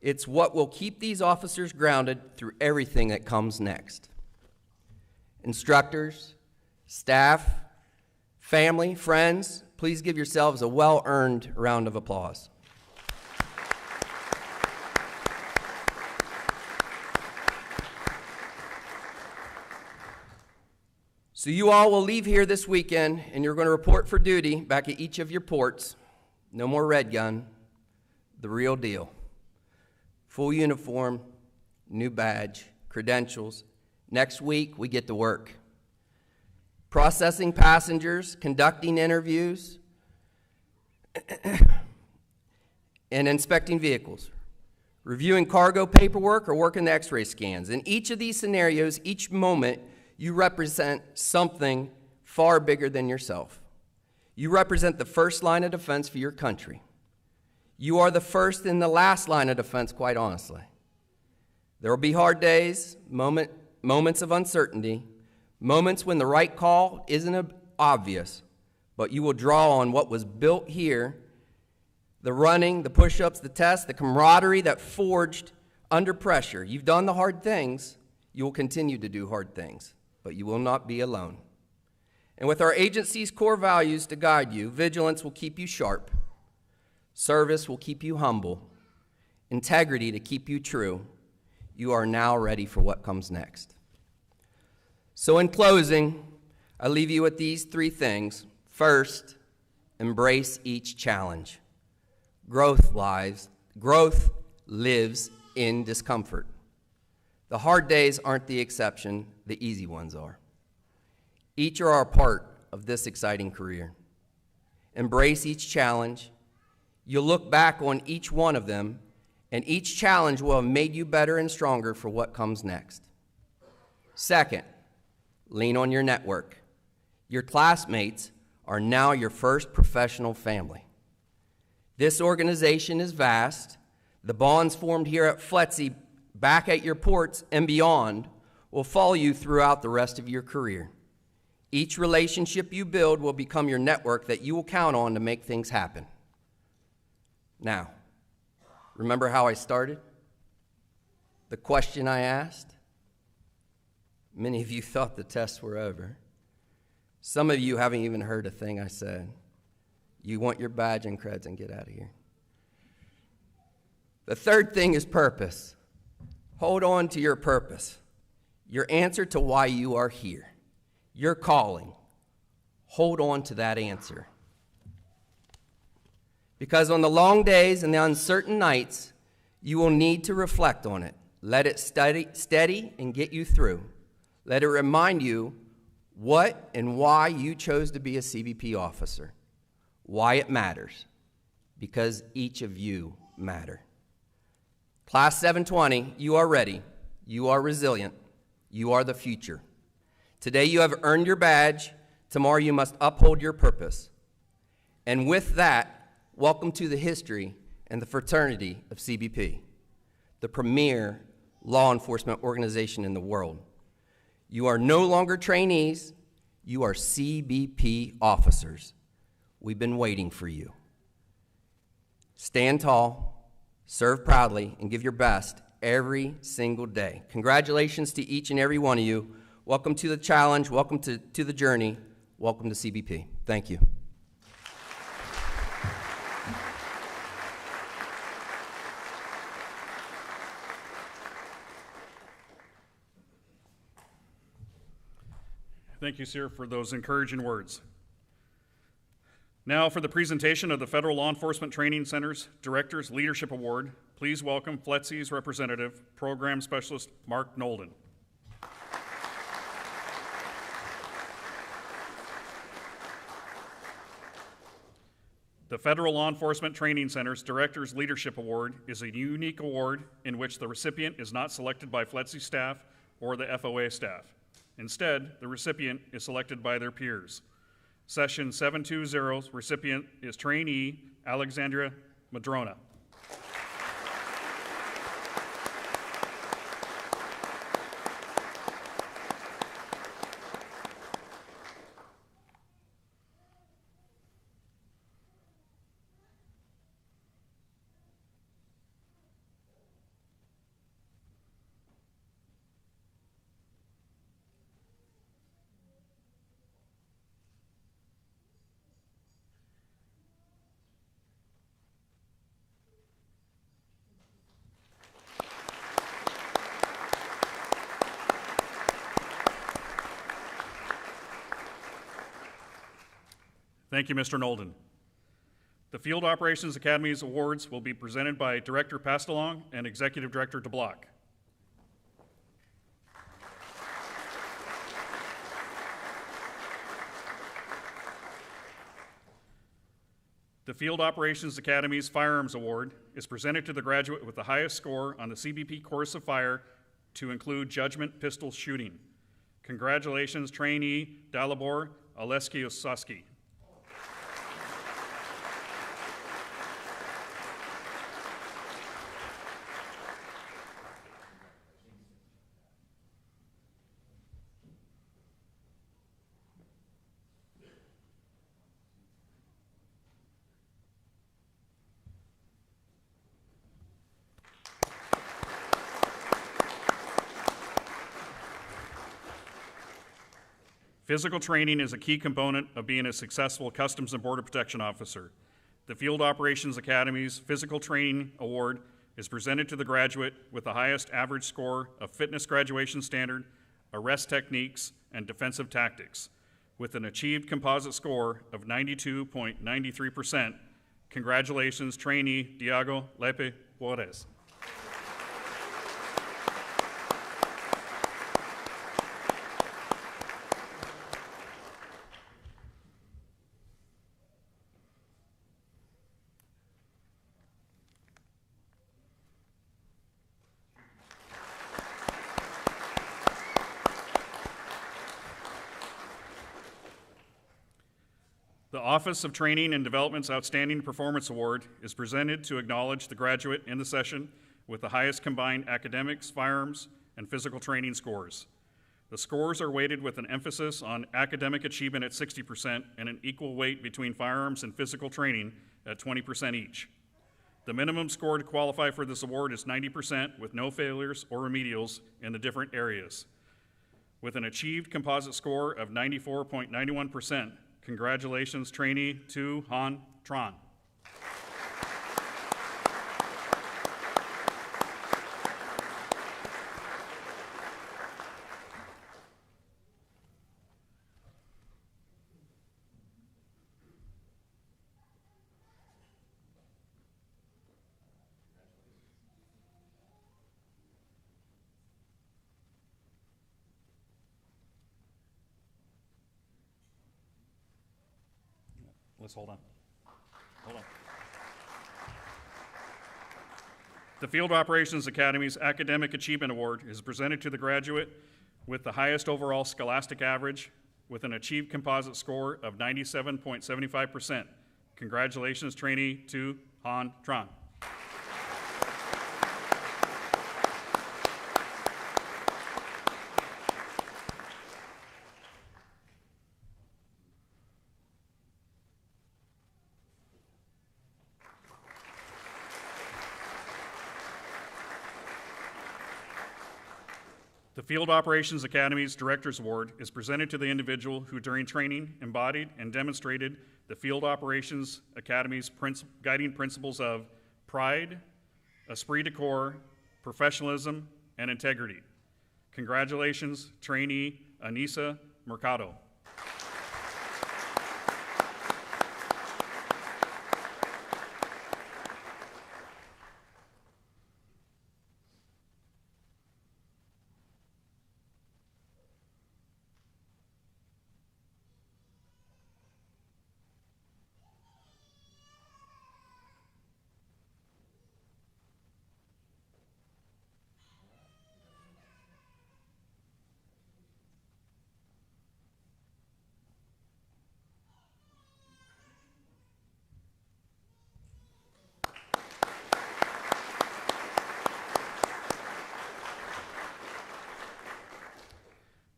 It's what will keep these officers grounded through everything that comes next. Instructors, staff, family, friends, please give yourselves a well-earned round of applause. So you all will leave here this weekend, and you're going to report for duty back at each of your ports. No more red gun, the real deal. Full uniform, new badge, credentials. Next week, we get to work. Processing passengers, conducting interviews, and inspecting vehicles. Reviewing cargo paperwork or working the x-ray scans. In each of these scenarios, each moment, you represent something far bigger than yourself. You represent the first line of defense for your country. You are the first and the last line of defense, quite honestly. There will be hard days, moments of uncertainty, moments when the right call isn't obvious, but you will draw on what was built here, the running, the push-ups, the tests, the camaraderie that forged under pressure. You've done the hard things. You will continue to do hard things, but you will not be alone. And with our agency's core values to guide you, vigilance will keep you sharp, service will keep you humble, integrity to keep you true. You are now ready for what comes next. So in closing, I leave you with these three things. First, embrace each challenge. Growth lives in discomfort. The hard days aren't the exception, the easy ones are. Each are a part of this exciting career. Embrace each challenge. You'll look back on each one of them, and each challenge will have made you better and stronger for what comes next. Second, lean on your network. Your classmates are now your first professional family. This organization is vast. The bonds formed here at FLETC, back at your ports and beyond, will follow you throughout the rest of your career. Each relationship you build will become your network that you will count on to make things happen. Now, remember how I started? The question I asked? Many of you thought the tests were over. Some of you haven't even heard a thing I said. You want your badge and creds and get out of here. The third thing is purpose. Hold on to your purpose, your answer to why you are here, your calling. Hold on to that answer. Because on the long days and the uncertain nights, you will need to reflect on it. Let it steady and get you through. Let it remind you what and why you chose to be a CBP officer, why it matters, because each of you matter. Class 720, you are ready, you are resilient, you are the future. Today you have earned your badge, tomorrow you must uphold your purpose. And with that, welcome to the history and the fraternity of CBP, the premier law enforcement organization in the world. You are no longer trainees, you are CBP officers. We've been waiting for you. Stand tall, serve proudly, and give your best every single day. Congratulations to each and every one of you. Welcome to the challenge, welcome to the journey, welcome to CBP. Thank you. Thank you, sir, for those encouraging words. Now for the presentation of the Federal Law Enforcement Training Center's Director's Leadership Award, please welcome FLETC's representative, Program Specialist Mark Nolden. The Federal Law Enforcement Training Center's Director's Leadership Award is a unique award in which the recipient is not selected by FLETC staff or the FOA staff. Instead, the recipient is selected by their peers. Session 720's recipient is trainee Alexandria Madrona. Thank you, Mr. Nolden. The Field Operations Academy's awards will be presented by Director Pastalong and Executive Director DeBlock. The Field Operations Academy's Firearms Award is presented to the graduate with the highest score on the CBP Course of Fire to include judgment pistol shooting. Congratulations, trainee Dalibor Oleskiosowski. Physical training is a key component of being a successful Customs and Border Protection officer. The Field Operations Academy's Physical Training Award is presented to the graduate with the highest average score of fitness graduation standard, arrest techniques, and defensive tactics. With an achieved composite score of 92.93%, congratulations, trainee Diego Lepe Juarez. The Office of Training and Development's Outstanding Performance Award is presented to acknowledge the graduate in the session with the highest combined academics, firearms, and physical training scores. The scores are weighted with an emphasis on academic achievement at 60% and an equal weight between firearms and physical training at 20% each. The minimum score to qualify for this award is 90% with no failures or remedials in the different areas. With an achieved composite score of 94.91%, congratulations, trainee Tu Han Tran. Let's hold on. Hold on. The Field Operations Academy's Academic Achievement Award is presented to the graduate with the highest overall scholastic average with an achieved composite score of 97.75%. Congratulations, trainee Tu Han Tran. The Field Operations Academy's Director's Award is presented to the individual who during training embodied and demonstrated the Field Operations Academy's guiding principles of pride, esprit de corps, professionalism, and integrity. Congratulations, trainee Anissa Mercado.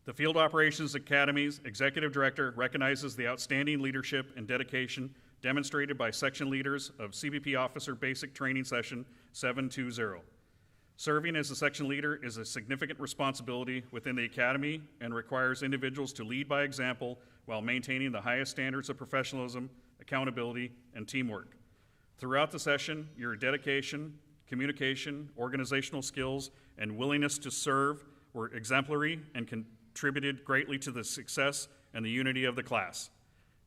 The Field Operations Academy's Executive Director recognizes the outstanding leadership and dedication demonstrated by section leaders of CBP Officer Basic Training Session 720. Serving as a section leader is a significant responsibility within the Academy and requires individuals to lead by example while maintaining the highest standards of professionalism, accountability, and teamwork. Throughout the session, your dedication, communication, organizational skills, and willingness to serve were exemplary and contributed greatly to the success and the unity of the class.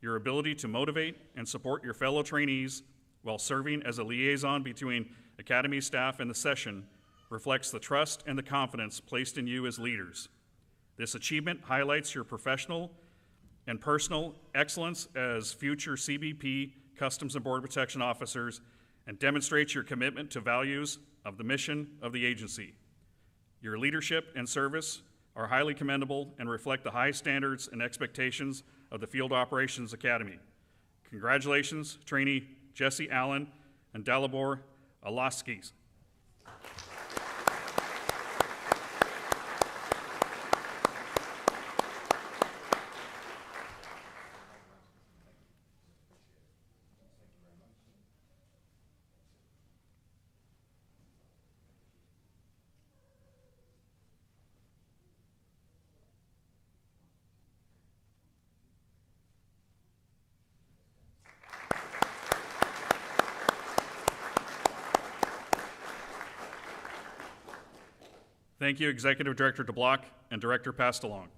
Your ability to motivate and support your fellow trainees while serving as a liaison between Academy staff and the session reflects the trust and the confidence placed in you as leaders. This achievement highlights your professional and personal excellence as future CBP Customs and Border Protection officers and demonstrates your commitment to values of the mission of the agency. Your leadership and service are highly commendable and reflect the high standards and expectations of the Field Operations Academy. Congratulations, trainee Jesse Allen and Dalibor Alaskis. Thank you, Executive Director DeBlock and Director Pastalong.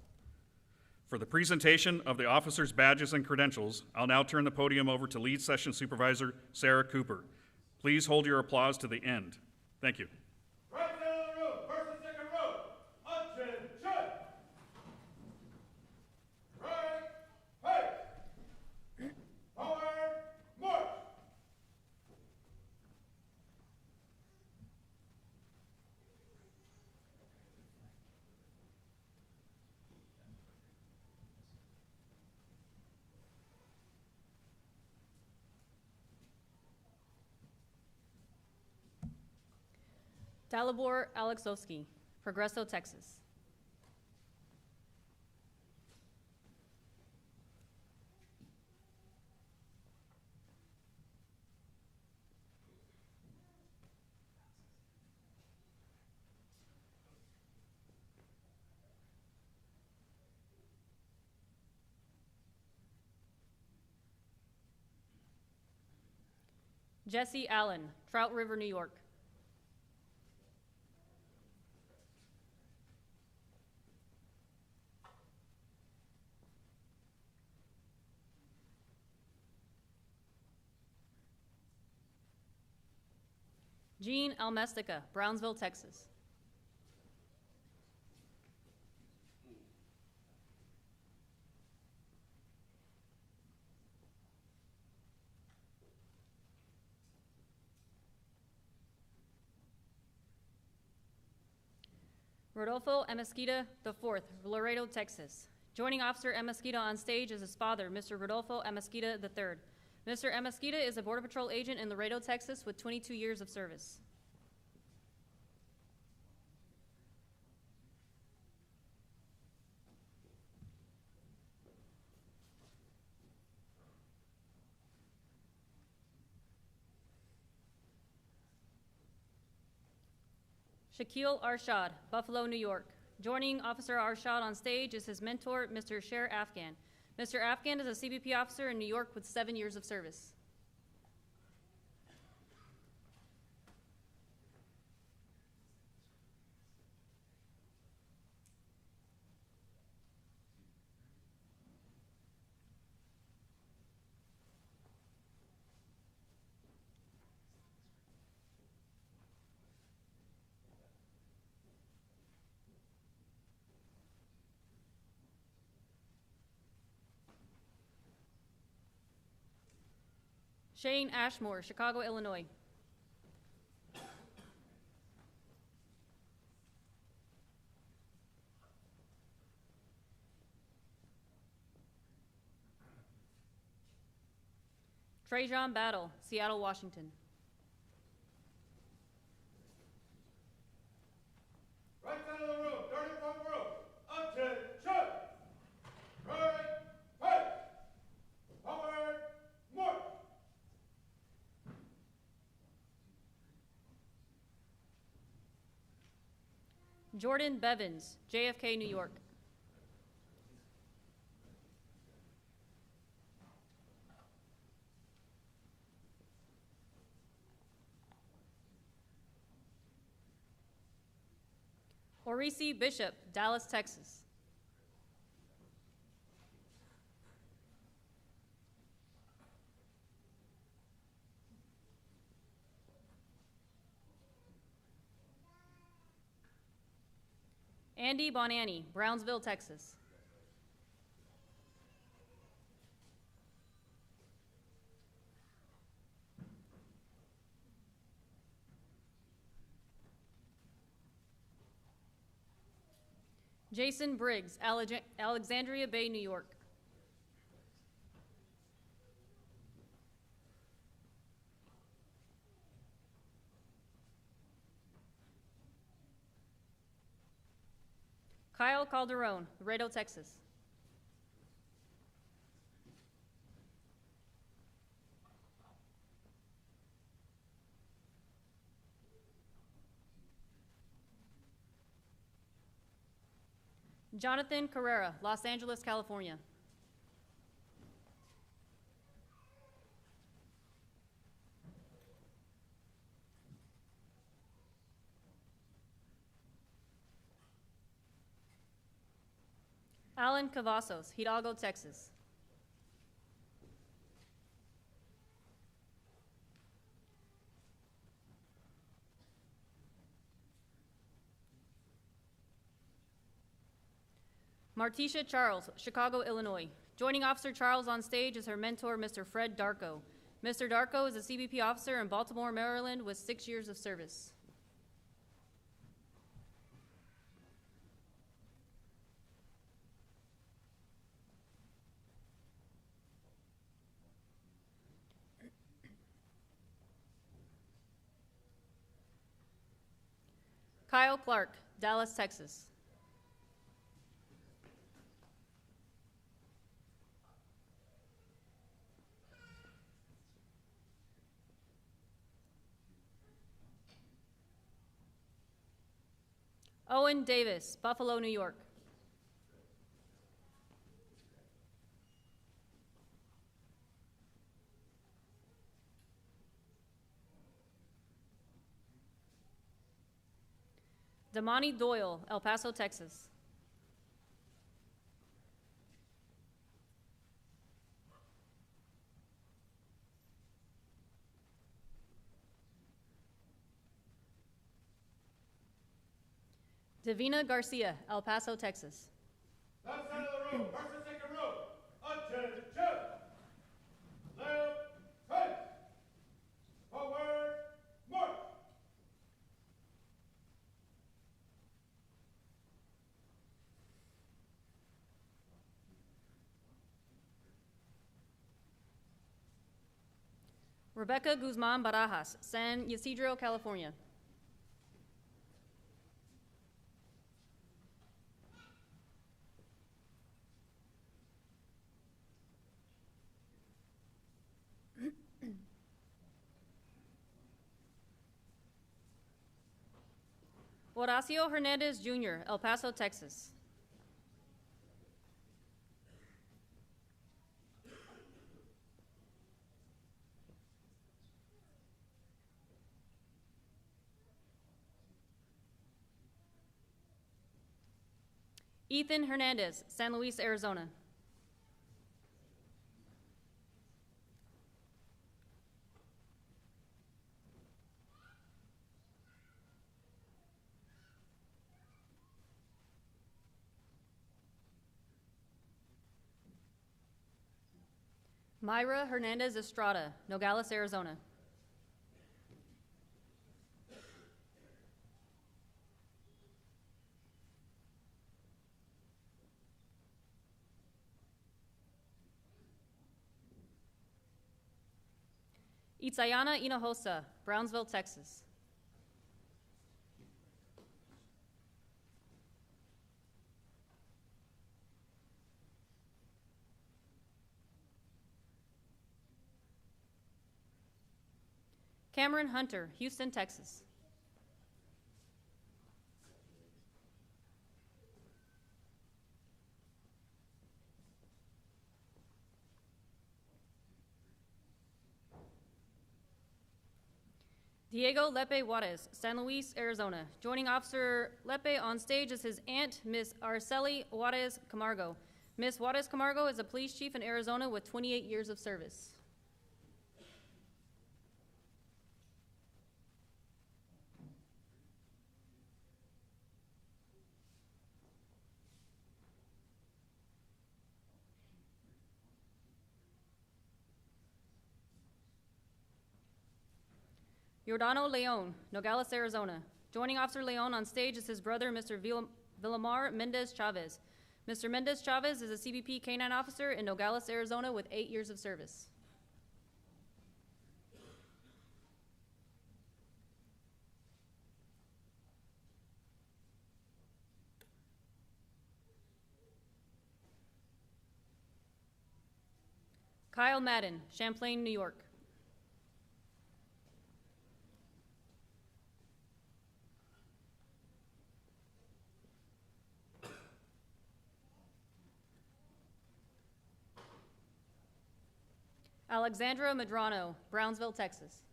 For the presentation of the officers' badges and credentials, I'll now turn the podium over to Lead Session Supervisor Sarah Cooper. Please hold your applause to the end. Thank you. Right down the road, first and second row. Attention! Right, hey! Forward, march! Dalibor Alexowski, Progresso, Texas. Jesse Allen, Trout River, New York. Jean Almestica, Brownsville, Texas. Rodolfo Amesquita IV, Laredo, Texas. Joining Officer Amesquita on stage is his father, Mr. Rodolfo Amesquita III. Mr. Amesquita is a Border Patrol agent in Laredo, Texas with 22 years of service. Shaquille Arshad, Buffalo, New York. Joining Officer Arshad on stage is his mentor, Mr. Sher Afghan. Mr. Afghan is a CBP officer in New York with 7 years of service. Shane Ashmore, Chicago, Illinois. Trajan Battle, Seattle, Washington. Right side of the room, 34th room. Attention! Right, right. Forward, march. Jordan Bevins, JFK, New York. Orisi Bishop, Dallas, Texas. Andy Bonanni, Brownsville, Texas. Jason Briggs, Alexandria Bay, New York. Kyle Calderon, Laredo, Texas. Jonathan Carrera, Los Angeles, California. Alan Cavazos, Hidalgo, Texas. Martisha Charles, Chicago, Illinois. Joining Officer Charles on stage is her mentor, Mr. Fred Darko. Mr. Darko is a CBP officer in Baltimore, Maryland with 6 years of service. Kyle Clark, Dallas, Texas. Owen Davis, Buffalo, New York. Damani Doyle, El Paso, Texas. Davina Garcia, El Paso, Texas. Left side of the road, first and second row. Attention. Left, right. Forward, march. Rebecca Guzman Barajas, San Ysidro, California. Horacio Hernandez Jr., El Paso, Texas. Ethan Hernandez, San Luis, Arizona. Myra Hernandez Estrada, Nogales, Arizona. Itzayana Hinojosa, Brownsville, Texas. Cameron Hunter, Houston, Texas. Diego Lepe Juarez, San Luis, Arizona. Joining Officer Lepe on stage is his aunt, Miss Araceli Juarez Camargo. Miss Juarez Camargo is a police chief in Arizona with 28 years of service. Giordano Leon, Nogales, Arizona. Joining Officer Leon on stage is his brother, Mr. Villamar Mendez Chavez. Mr. Mendez Chavez is a CBP K-9 officer in Nogales, Arizona with 8 years of service. Kyle Madden, Champlain, New York. Alexandra Medrano, Brownsville, Texas.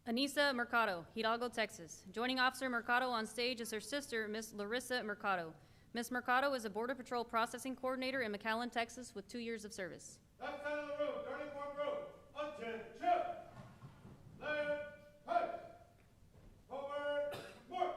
Anissa Mercado, Hidalgo, Texas. Joining Officer Mercado on stage is her sister, Miss Larissa Mercado. Miss Mercado is a Border Patrol Processing Coordinator in McAllen, Texas with 2 years of service. Left side of the road, turning point road. Attention. Left, right. Forward, march.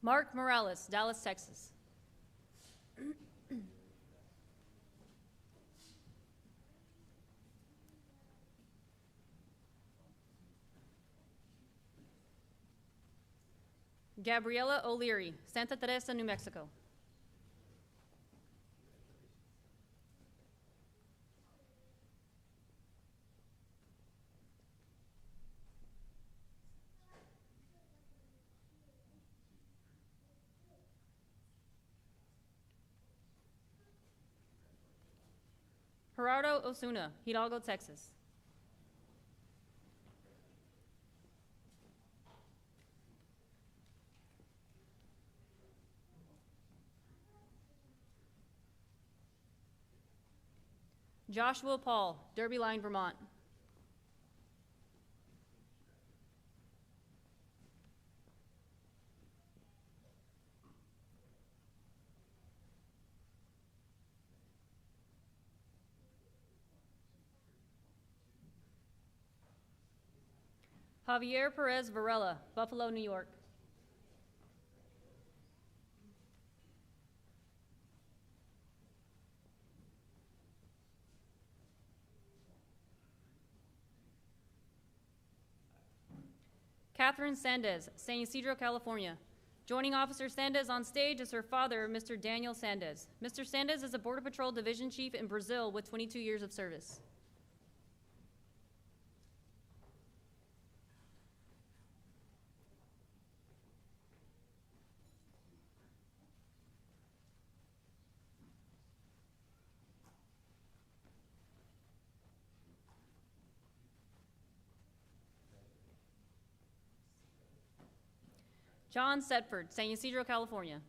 Mark Morales, Dallas, Texas. Gabriela O'Leary, Santa Teresa, New Mexico. Gerardo Osuna, Hidalgo, Texas. Joshua Paul, Derby Line, Vermont. Javier Perez Varela, Buffalo, New York. Catherine Sandez, San Ysidro, California. Joining Officer Sandez on stage is her father, Mr. Daniel Sandez. Mr. Sandez is a Border Patrol Division Chief in Brazil with 22 years of service. John Setford, San Ysidro, California.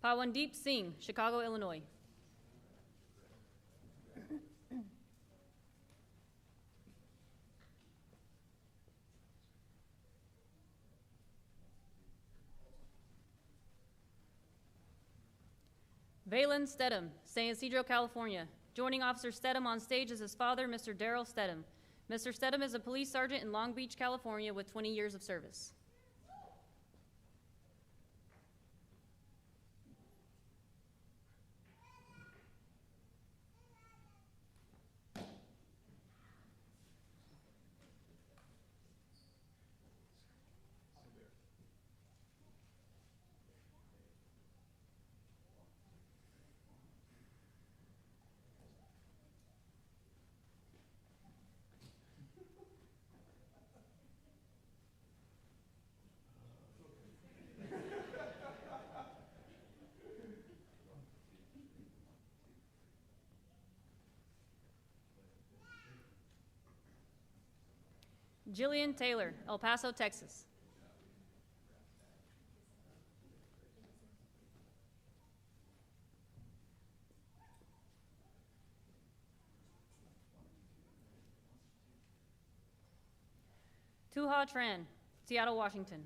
Pawandeep Singh, Chicago, Illinois. Valen Stedham, San Ysidro, California. Joining Officer Stedham on stage is his father, Mr. Daryl Stedham. Mr. Stedham is a police sergeant in Long Beach, California with 20 years of service. Jillian Taylor, El Paso, Texas. Tuha Tran, Seattle, Washington.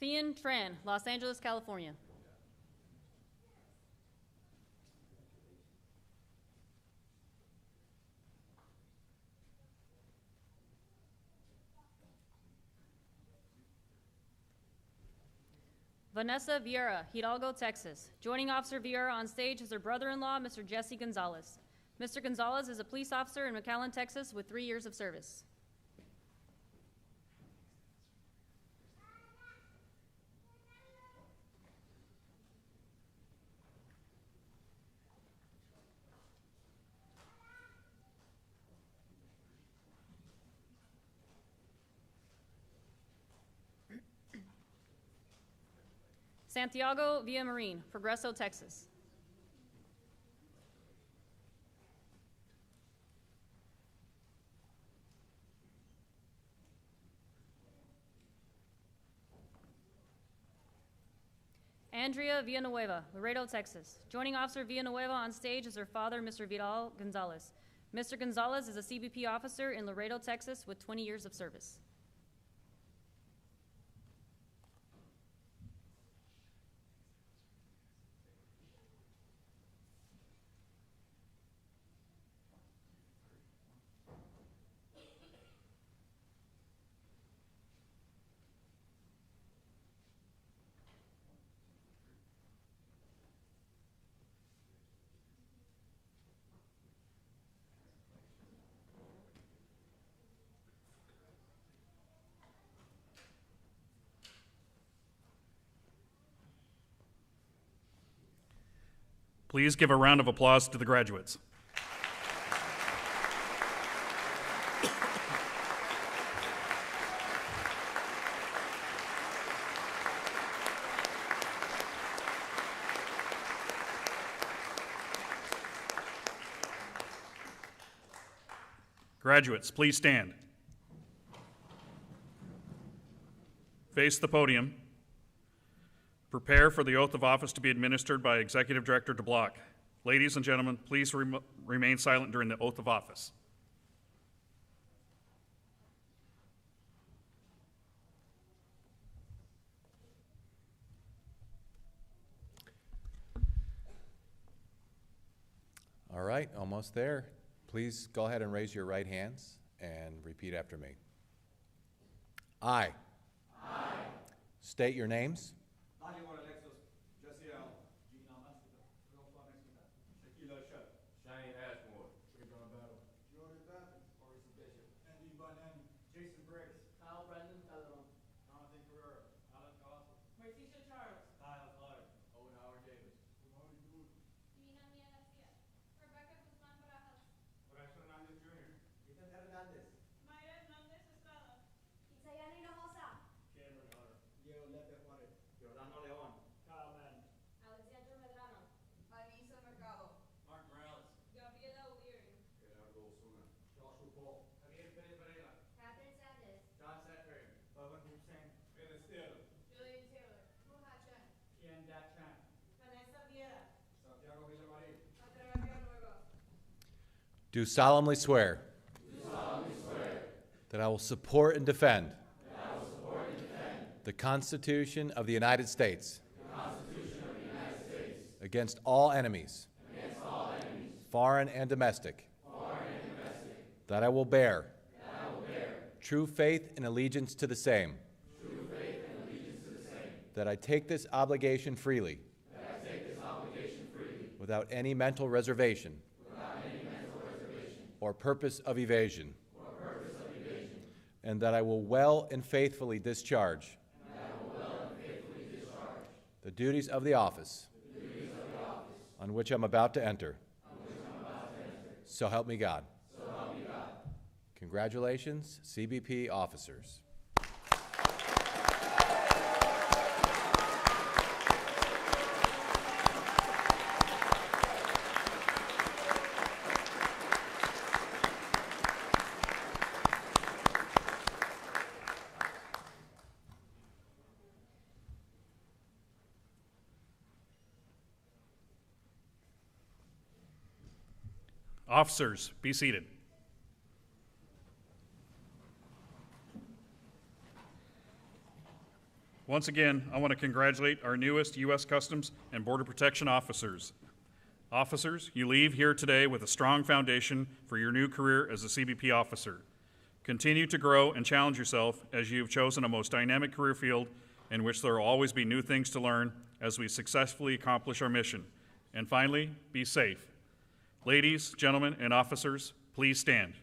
Thean Tran, Los Angeles, California. Vanessa Vieira, Hidalgo, Texas. Joining Officer Vieira on stage is her brother-in-law, Mr. Jesse Gonzalez. Mr. Gonzalez is a police officer in McAllen, Texas with 3 years of service. Santiago Villamarin, Progreso, Texas. Andrea Villanueva, Laredo, Texas. Joining Officer Villanueva on stage is her father, Mr. Vidal Gonzalez. Mr. Gonzalez is a CBP officer in Laredo, Texas with 20 years of service. Please give a round of applause to the graduates. Graduates, please stand. Face the podium. Prepare for the oath of office to be administered by Executive Director DeBlock. Ladies and gentlemen, please remain silent during the oath of office. All right, almost there. Please go ahead and raise your right hands and repeat after me. I. State your names. Do solemnly swear. That I will support and defend. The Constitution of the United States. Against all enemies. Foreign and domestic. That I will bear. True faith and allegiance to the same. That I take this obligation freely. Without any mental reservation. Or purpose of evasion. And that I will well and faithfully discharge. The duties of the office. On which I'm about to enter. So help me God. Congratulations, CBP officers. Officers, be seated. Once again, I want to congratulate our newest U.S. Customs and Border Protection officers. Officers, you leave here today with a strong foundation for your new career as a CBP officer. Continue to grow and challenge yourself as you've chosen a most dynamic career field in which there will always be new things to learn as we successfully accomplish our mission. And finally, be safe. Ladies, gentlemen, and officers, please stand.